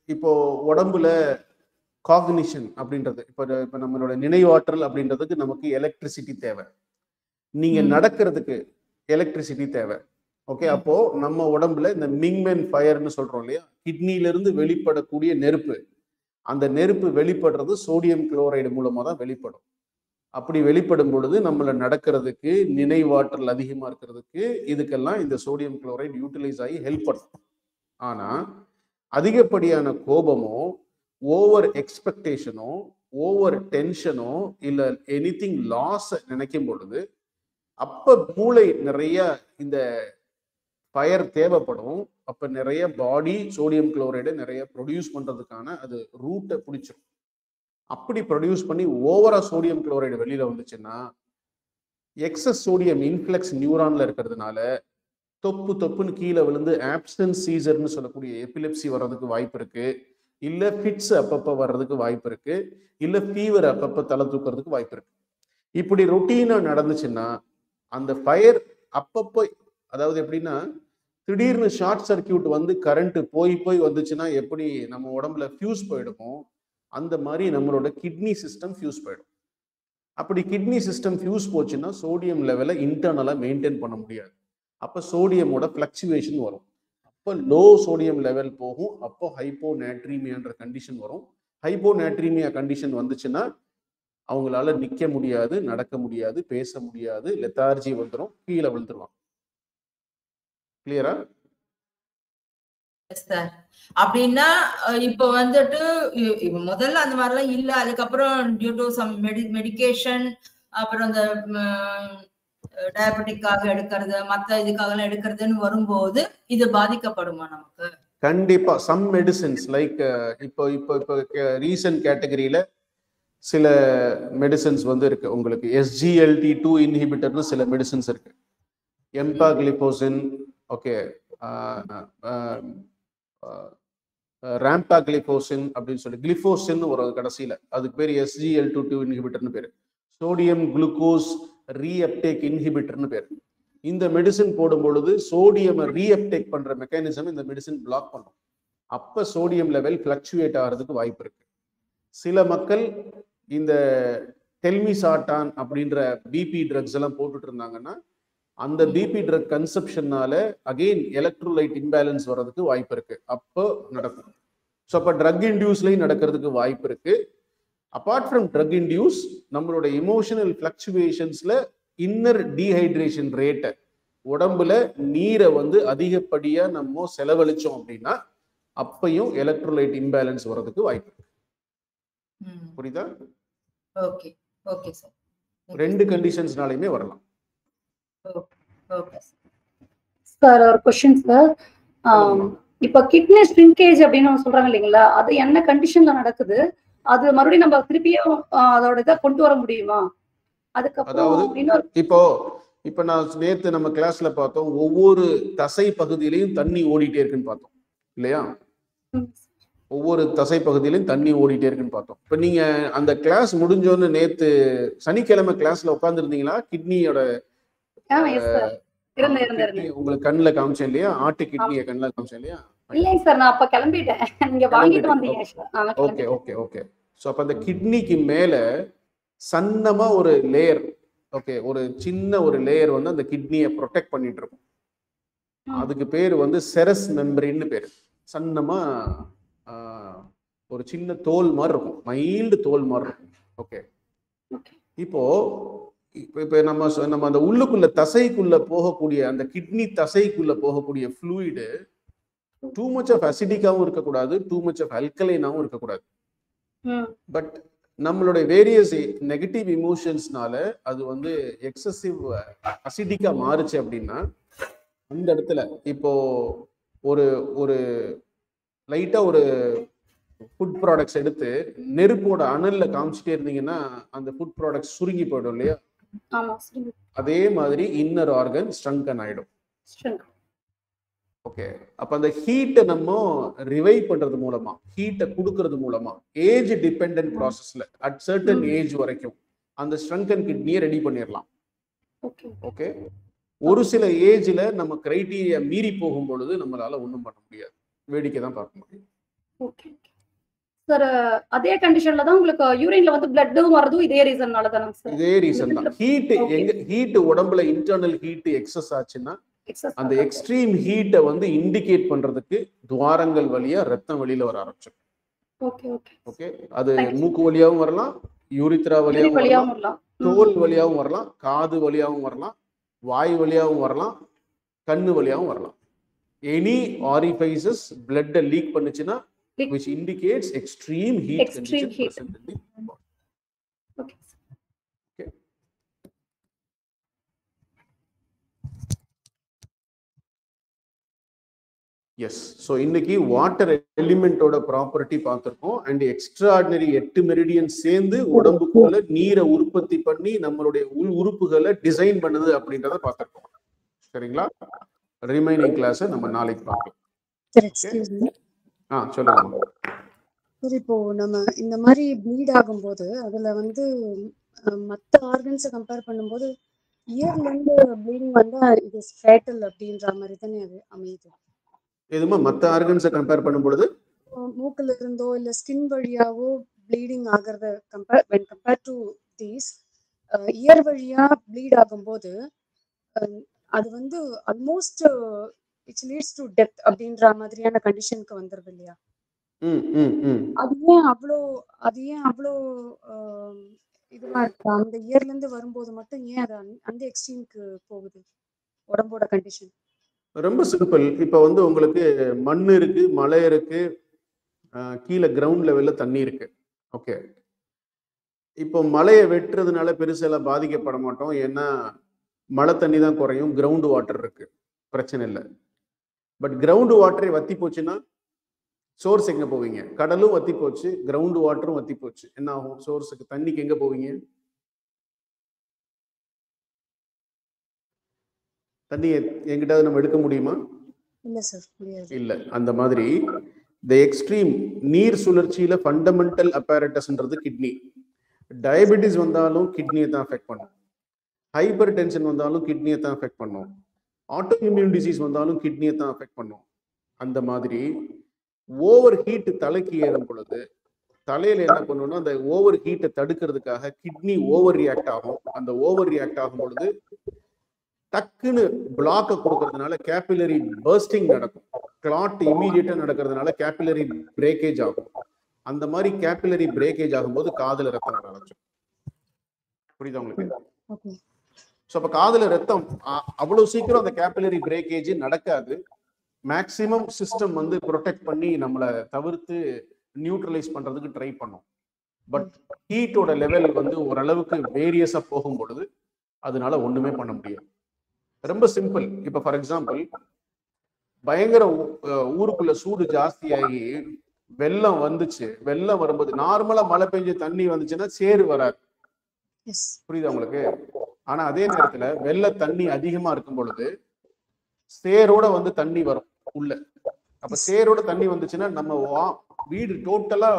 இப்போ உடம்புல காக்னிஷன் அப்படின்றது, இப்போ நம்மளோட நினைவாற்றல் அப்படின்றதுக்கு நமக்கு எலக்ட்ரிசிட்டி தேவை. நீங்க நடக்கிறதுக்கு எலக்ட்ரிசிட்டி தேவை. ஓகே. அப்போ நம்ம உடம்புல இந்த மிங்மென் ஃபயர்னு சொல்றோம் இல்லையா, கிட்னில இருந்து வெளிப்படக்கூடிய நெருப்பு, அந்த நெருப்பு வெளிப்படுறது சோடியம் குளோரைடு மூலமா தான் வெளிப்படும். அப்படி வெளிப்படும் பொழுது நம்மள நடக்கிறதுக்கு, நினைவாற்றல் அதிகமா இருக்கிறதுக்கு, இதுக்கெல்லாம் இந்த சோடியம் குளோரைடு யூட்டிலைஸ் ஆகி ஹெல்ப் பண்ணும். ஆனா அதிகப்படியான கோபமோ, ஓவர் எக்ஸ்பெக்டேஷனோ, ஓவர் டென்ஷனோ, இல்ல எனிதிங் லாஸ் நினைக்கும் பொழுது அப்ப மூளை நிறைய இந்த ஃபயர் தேவைப்படும். அப்ப நிறைய பாடி சோடியம் குளோரைடு நிறைய ப்ரொடியூஸ் பண்றதுக்கான அது ரூட்டை பிடிச்சிடும். அப்படி ப்ரொடியூஸ் பண்ணி ஓவரா சோடியம் குளோரைடு வெளியில வந்துச்சுன்னா, எக்ஸஸ் சோடியம் இன்ஃப்ளக்ஸ் நியூரான்ல இருக்கிறதுனால தொப்புன்னு கீழே விழுந்து ஆப்சன்ஸ் சீசர்னு சொல்லக்கூடிய எபிலெப்சி வர்றதுக்கு வாய்ப்பு இருக்கு, இல்ல ஃபிட்ஸ் அப்பப்ப வர்றதுக்கு வாய்ப்பு இருக்கு, இல்ல ஃபீவர் அப்பப்ப தலை தூக்கிறதுக்கு வாய்ப்பு இருக்கு. இப்படி ரொட்டீனா நடந்துச்சுன்னா அந்த ஃபயர் அப்பப்போ, அதாவது எப்படின்னா திடீர்னு ஷார்ட் சர்க்கியூட் வந்து கரண்ட் போய் வந்துச்சுன்னா எப்படி நம்ம உடம்புல ஃபியூஸ் போயிடுமோ, அந்த மாதிரி நம்மளோட கிட்னி சிஸ்டம் ஃபியூஸ் போயிடும். அப்படி கிட்னி சிஸ்டம் ஃபியூஸ் போச்சுன்னா சோடியம் லெவலை இன்டர்னலா மெயின்டைன் பண்ண முடியாது. அப்ப சோடியமோட ஃபிளக்சுவேஷன் வரும். அப்போ லோ சோடியம் லெவல் போகும். அப்போ ஹைப்போநேட்ரீமியான்ற கண்டிஷன் வரும். ஹைப்போநேட்ரீமியா கண்டிஷன் வந்துச்சுன்னா அவங்களால நிக்க முடியாது, நடக்க முடியாது, பேச முடியாது, லெத்தார்ஜி வந்துடும், கீழே விழுந்துருவாங்க. கிளியரா? சார் அப்படின்னா இப்ப வந்துட்டு முதல்ல அந்த மாதிரிலாம் இல்ல, அதுக்கப்புறம் டியூ டு சம் மெடிகேஷன், அப்புறம் இந்த டயபெட்டிக்காக எடுக்கிறது, மத்த இதுக்காக எடுக்கிறதுன்னு வரும்போது இது பாதிக்கப்படுமா நமக்கு? கண்டிப்பா. சம் மெடிசின்ஸ் லைக் இப்போ ரீசன்ட் கேட்டகரியில சில மெடிசின்ஸ் வந்து இருக்கு. உங்களுக்கு SGLT2 இன்ஹிபிட்டர்னு சில மெடிசின்ஸ் இருக்கு. எம்பாக்லிபோசின், ஓகே, ராம்பாக்லிபோசின் அப்படின்னு சொல்லி, கிளிஃபோசின் ஒரு கடைசியில, அதுக்கு பேர் SGLT2 இன்ஹிபிட்டர்னு பேரு. சோடியம் குளுக்கோஸ் ரீஅப்டேக் இன்ஹிபிட்டர்னு பேரு. இந்த மெடிசின் போடும் பொழுது சோடியம் ரீஅப்டேக் பண்ற மெக்கானிசம் இந்த மெடிசின் பிளாக் பண்ணும். அப்ப சோடியம் லெவல் பிளக்சுவேட் ஆகிறதுக்கு வாய்ப்பு இருக்கு. சில மக்கள் இந்த டெல்மிசாட்டான் அப்படின்ற பிபி ட்ரக்ஸ் எல்லாம் போட்டுட்டு இருந்தாங்கன்னா அந்த பிபி ட்ரக் கன்சப்ஷனால அகெயின் எலக்ட்ரோலைட் இம்பேலன்ஸ் வர்றதுக்கு வாய்ப்பு இருக்கு. அப்போ நடக்கும். ஸோ அப்போ ட்ரக் இன்டியூஸ்லையும் நடக்கிறதுக்கு வாய்ப்பு இருக்கு. அப்பார்ட் ஃப்ரம் ட்ரக் இன்டியூஸ், நம்மளோட இமோஷனல் ஃபிளக்சுவேஷன்ஸ்ல இன்னர் டீஹைட்ரேஷன் ரேட்டை, உடம்புல நீரை வந்து அதிகப்படியா நம்ம செலவழிச்சோம் அப்படின்னா அப்பையும் எலக்ட்ரோலைட் இம்பேலன்ஸ் வர்றதுக்கு வாய்ப்பு இருக்கு. புரியுதா? Okay okay sir. ரெண்டு கண்டிஷன்ஸ்னாலையுமே வரலாம். ஓகே சார், ஒரு क्वेश्चन சார். இப்போ கிட்னி ஷ்ரிங்கேஜ் அப்படின்னு சொல்றாங்க இல்லைங்களா, அது என்ன கண்டிஷன்ல நடக்குது? அது மறுபடியும் நம்ம திருப்பியும் அதோட இதை கொண்டு வர முடியுமா? அதுக்கப்புறம் இப்போ நான் நேத்து நம்ம கிளாஸ்ல பார்த்தோம், ஒவ்வொரு தசை பகுதியிலையும் தண்ணி ஓடிட்டே இருக்குன்னு பார்த்தோம் இல்லையா? ஒவ்வொரு தசை பகுதியிலையும் தண்ணி ஓடிட்டே இருக்குன்னு பார்த்தோம். இப்ப நீங்க அந்த கிளாஸ் முடிஞ்சோன்னு நேத்து சனிக்கிழமை கிளாஸ்ல உட்காந்துருந்தீங்களா? கிட்னியோட உங்களுக்கு கண்ணுல காமிச்சேன் இல்லையா? ஆட்டு கிட்னியை கண்ணுல காமிச்சேன் இல்லையா? இல்லைங்க சார், நான் அப்ப கிளம்பிட்டேன். நீங்க வாங்கிட்டு வந்தீங்க. Okay okay okay. ஸோ அப்ப அந்த கிட்னிக்கு மேல சன்னமா ஒரு லேயர், ஓகே, ஒரு சின்ன ஒரு லேயர் வந்து அந்த கிட்னியை ப்ரொடெக்ட் பண்ணிட்டு இருக்கும். அதுக்கு பேர் வந்து செரஸ் மெம்பரின்னு பேரு. சன்னமா ஒரு சின்ன தோல் மாதிரி இருக்கும், மைல்டு தோல் மாதிரி இருக்கும். ஓகே. இப்போ இப்ப நம்ம அந்த உள்ளுக்குள்ள தசைக்குள்ள போகக்கூடிய அந்த கிட்னி தசைக்குள்ள போகக்கூடிய ஃப்ளூயிடு டூ மச் ஆஃப் அசிடிக்காவும் இருக்கக்கூடாது, டூ மச் ஆஃப் அல்கலைனாவும் இருக்கக்கூடாது. பட் நம்மளுடைய வேரியஸ் நெகட்டிவ் இமோஷன்ஸ்னால அது வந்து எக்ஸசிவ் அசிடிக்கா மாறுச்சு அப்படின்னா அந்த இடத்துல இப்போ ஒரு ஒரு லைட்டா ஒரு ஃபுட் ப்ராடக்ட்ஸ் எடுத்து நெருப்போட அனல்ல காமிச்சிட்டே இருந்தீங்கன்னா அந்த ஃபுட் ப்ராடக்ட்ஸ் சுருங்கி போயிடும் இல்லையா? அதே மாதிரி இன்னர் ஆர்கன் ஸ்ட்ரெங்தன் ஆயிடும். ஓகே, அப்ப அந்த ஹீட்டை நம்ம ரிவைவ் பண்றது மூலமா, ஹீட்டை கொடுக்கறது மூலமா ஏஜ் டிபெண்டன்ட் ப்ராசஸ்ல அட் சர்டன் ஏஜ் வரைக்கும் அந்த ஸ்ட்ரெங்தன் கிட்னியை ரெடி பண்ணிடலாம். ஓகே, ஒரு சில ஏஜ்ல நம்ம கிரைட்டீரியா மீறி போகும் பொழுது நம்மளால ஒன்றும் பண்ண முடியாது, வேடிக்கை தான் பார்க்க முடியும். ஓகே சார், அதே கண்டிஷன்ல தான் உங்களுக்கு யூரின்ல வந்து பிளட்டும் வரதும் இதே ரீசன்னால தான சார்? இதே ரீசன் தான். ஹீட் உடம்புல இன்டர்னல் ஹீட் எக்ஸஸ் ஆச்சுன்னா அந்த எக்ஸ்ட்ரீம் ஹீட்டை வந்து இண்டிகேட் பண்றதுக்கு துவாரங்கள் வழியா ரத்தம் வெளியில வர ஆரம்பிச்சிடும். ஓகே, அது மூக்கு வழியாவும் வரலாம், யூரித்ரா வழியாவும் வரலாம், தோல் வழியாவும் வரலாம், காது வழியாவும் வரலாம், வாய் வழியாவும் வரலாம், கண்ணு வழியாவும் வரலாம். எனி ஆரிஃபைசஸ் பிளட் லீக் பண்ணுச்சுன்னா which indicates extreme heat condition present in the body. Okay. Yes, so இன்னைக்கு வாட்டர் எலிமெண்டோட ப்ராப்பர்ட்டி பார்த்திருக்கோம். அண்ட் எக்ஸ்ட்ராடினரி 8 மெரிடியன் சேர்ந்து உடம்புக்குள்ள நீரை உற்பத்தி பண்ணி நம்மளுடைய உள் உறுப்புகளை டிசைன் பண்ணுது அப்படின்றத பார்த்திருக்கோம். சரிங்களா? ரிமைனிங் கிளாஸ் நம்ம நாளைக்கு பார்க்கலாம். சொல்லுங்க. சரி, இப்போ நம்ம இந்த மாதிரி ப்ளீட் ஆகும்போது அதுல வந்து மற்ற ஆர்கன்ஸை கம்பேர் பண்ணும்போது இயர்ல இருந்து ப்ளீடிங் வந்தா இது ஃபேட்டல் அப்படின்ற மாதிரி தானே அது அமையுது? எதுமா மற்ற ஆர்கன்ஸை கம்பேர் பண்ணும்போது மூக்குல இருந்தோ இல்ல ஸ்கின் வழியாவோ ப்ளீடிங் ஆகிறத கம்பேர் டு தீஸ் இயர் வழியா ப்ளீட் ஆகும்போது அது வந்து almost it's leads to death அப்படின்ற மாதிரியான கண்டிஷனுக்கு வந்துருது இல்லையா? அது ஏன் அவ்வளோ இதுவா இருக்கு? அந்த இயர்ல இருந்து வரும்போது மட்டும் ஏன் அது அந்த எக்ஸ்ட்ரீமுக்கு போகுது உடம்போட கண்டிஷன்? ரொம்ப சிம்பிள். இப்ப வந்து உங்களுக்கு மண் இருக்கு, மலை இருக்கு, கீழே கிரவுண்ட் லெவல்ல தண்ணி இருக்கு. ஓகே, இப்போ மலையை வெட்டுறதுனால பெருசெல்லாம் பாதிக்கப்பட மாட்டோம், ஏன்னா மழை தண்ணி தான் குறையும், கிரவுண்ட் வாட்டர் இருக்கு, பிரச்சனை இல்லை. பட் கிரவுண்ட் வாட்டரே வத்தி போச்சுன்னா சோர்ஸ் எங்க போவீங்க? கடலும் வத்தி போச்சு, கிரவுண்ட் வாட்டரும் வத்தி போச்சு, என்ன ஆகும்? சோர்ஸுக்கு தண்ணிக்கு எங்க போவீங்க? தண்ணி எங்கிட்ட நம்ம எடுக்க முடியுமா? இல்ல சார், முடியாது. இல்ல. அந்த மாதிரி தி எக்ஸ்ட்ரீம் நீர் சுழற்சியில ஃபண்டமெண்டல் அப்பேரட்டஸ்ன்றது கிட்னி. டயபெட்டிஸ் வந்தாலும் கிட்னியை தான் அஃபெக்ட் பண்ணும், ஹைப்பர் டென்ஷன் வந்தாலும் கிட்னியை தான் அஃபெக்ட் பண்ணும், ஆட்டோ இம்யூன் டிசீஸ் வந்தாலும் கிட்னியை தான் அஃபெக்ட் பண்ணும். அந்த மாதிரி ஓவர் ஹீட் தலைக்கு ஏறும் பொழுது தலையில என்ன பண்ணணும்னா அந்த ஓவர் ஹீட்டை தடுக்கிறதுக்காக கிட்னி ஓவர் ரியாக்ட் ஆகும். அந்த ஓவர் ரியாக்ட் ஆகும் பொழுது டக்குன்னு பிளாக்க கொடுக்கறதுனால கேபிலரி பர்ஸ்டிங் நடக்கும், கிளாட் இமீடியட்டா நடக்கிறதுனால கேபிலரி பிரேக்கேஜ் ஆகும். அந்த மாதிரி கேபிலரி பிரேக்கேஜ் ஆகும்போது காதுல ரத்தம் வர ஆரம்பிச்சு. புரியுதா உங்களுக்கு? ஸோ அப்போ காதுல ரத்தம் அவ்வளவு சீக்கிரம் அந்த கேபிலரி பிரேக்கேஜ் நடக்காது. மேக்சிமம் சிஸ்டம் வந்து ப்ரொடெக்ட் பண்ணி நம்மளை தவிர்த்து நியூட்ரலைஸ் பண்றதுக்கு ட்ரை பண்ணும். பட் ஹீட்டோட லெவல் வந்து ஓரளவுக்கு வேரியஸா போகும் பொழுது அதனால ஒண்ணுமே பண்ண முடியாது. ரொம்ப சிம்பிள். இப்ப ஃபார் எக்ஸாம்பிள் பயங்கர ஊருக்குள்ள சூடு ஜாஸ்தியாகி வெள்ளம் வந்துச்சு. வெள்ளம் வரும்போது நார்மலா மழை பெஞ்சு தண்ணி வந்துச்சுன்னா சேறு வராது, புரியுதா உங்களுக்கு? ஆனா அதே நேரத்துல வெள்ள தண்ணி அதிகமா இருக்கும் பொழுது சேரோட வந்து தண்ணி வரும் உள்ள. அப்ப சேரோட தண்ணி வந்துச்சுன்னா நம்ம வீடு டோட்டலா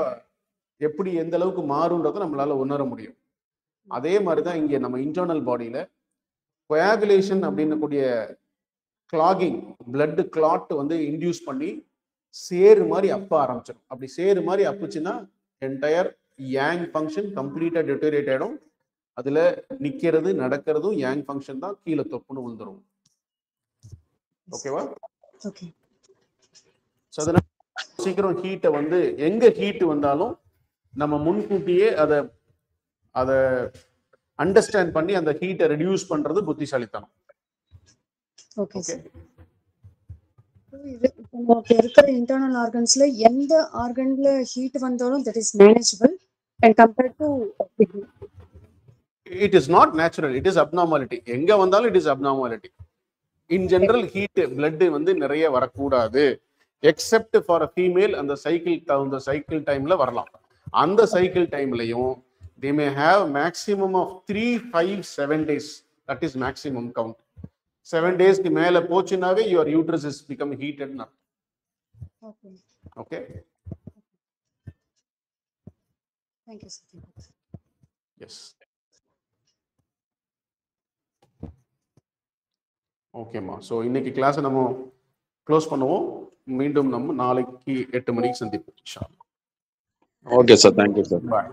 எப்படி எந்த அளவுக்கு மாறும்ன்றதை நம்மளால உணர முடியும். அதே மாதிரிதான் இங்க நம்ம இன்டர்னல் பாடியில கொயாகுலேஷன் அப்படின்னு கூடிய கிளாகிங், பிளட் கிளாட் வந்து இன்டியூஸ் பண்ணி சேரு மாதிரி அப்ப ஆரம்பிச்சிடும். அப்படி சேரு மாதிரி அப்புச்சுன்னா என்டையர் யாங் ஃபங்க்ஷன் கம்ப்ளீட்டா டெட்டோரேட் ஆயிடும். அதுல நிக்கிறது நடக்கிறதும் யாங் ஃபங்க்ஷன் தான், கீழே தொப்புன்னு விழுந்துரும். ஓகேவா? ஓகே. சோ அதனால சீக்கிரம் ஹீட்டை வந்து எங்க ஹீட் வந்தாலும் நம்ம முன்கூட்டியே அதை அண்டர்ஸ்டாண்ட் பண்ணி அந்த ஹீட்டை ரெடியூஸ் பண்றது புத்திசாலித்தனம். ஓகே ஓகே, இது இப்போ நமக்கு இருக்கிற இன்டர்னல் ஆர்கன்ஸ்ல எந்த ஆர்கன்ல ஹீட் வந்தாலும் that is manageable and compared to it is not natural, it is abnormality. எங்க வந்தாலும் it is abnormality. In general heat blood வந்து நிறைய வரக்கூடாது, எக்ஸெப்ட் ஃபார் அ ஃபீமேல். அந்த சைக்கிள் டைம்ல வரலாம். அந்த சைக்கிள் டைம்லையும் they may have maximum of 3, 5, 7 days. That is maximum count. 7 days க்கு மேல போச்சுனாவே your uterus is become heated. Okay. Okay, Thank you sir. yes. ஓகேம்மா. ஸோ இன்னைக்கு கிளாஸை நம்ம க்ளோஸ் பண்ணுவோம். மீண்டும் நம்ம நாளைக்கு 8 மணிக்கு சந்திப்போம். Okay sir, thank you sir. பாய்.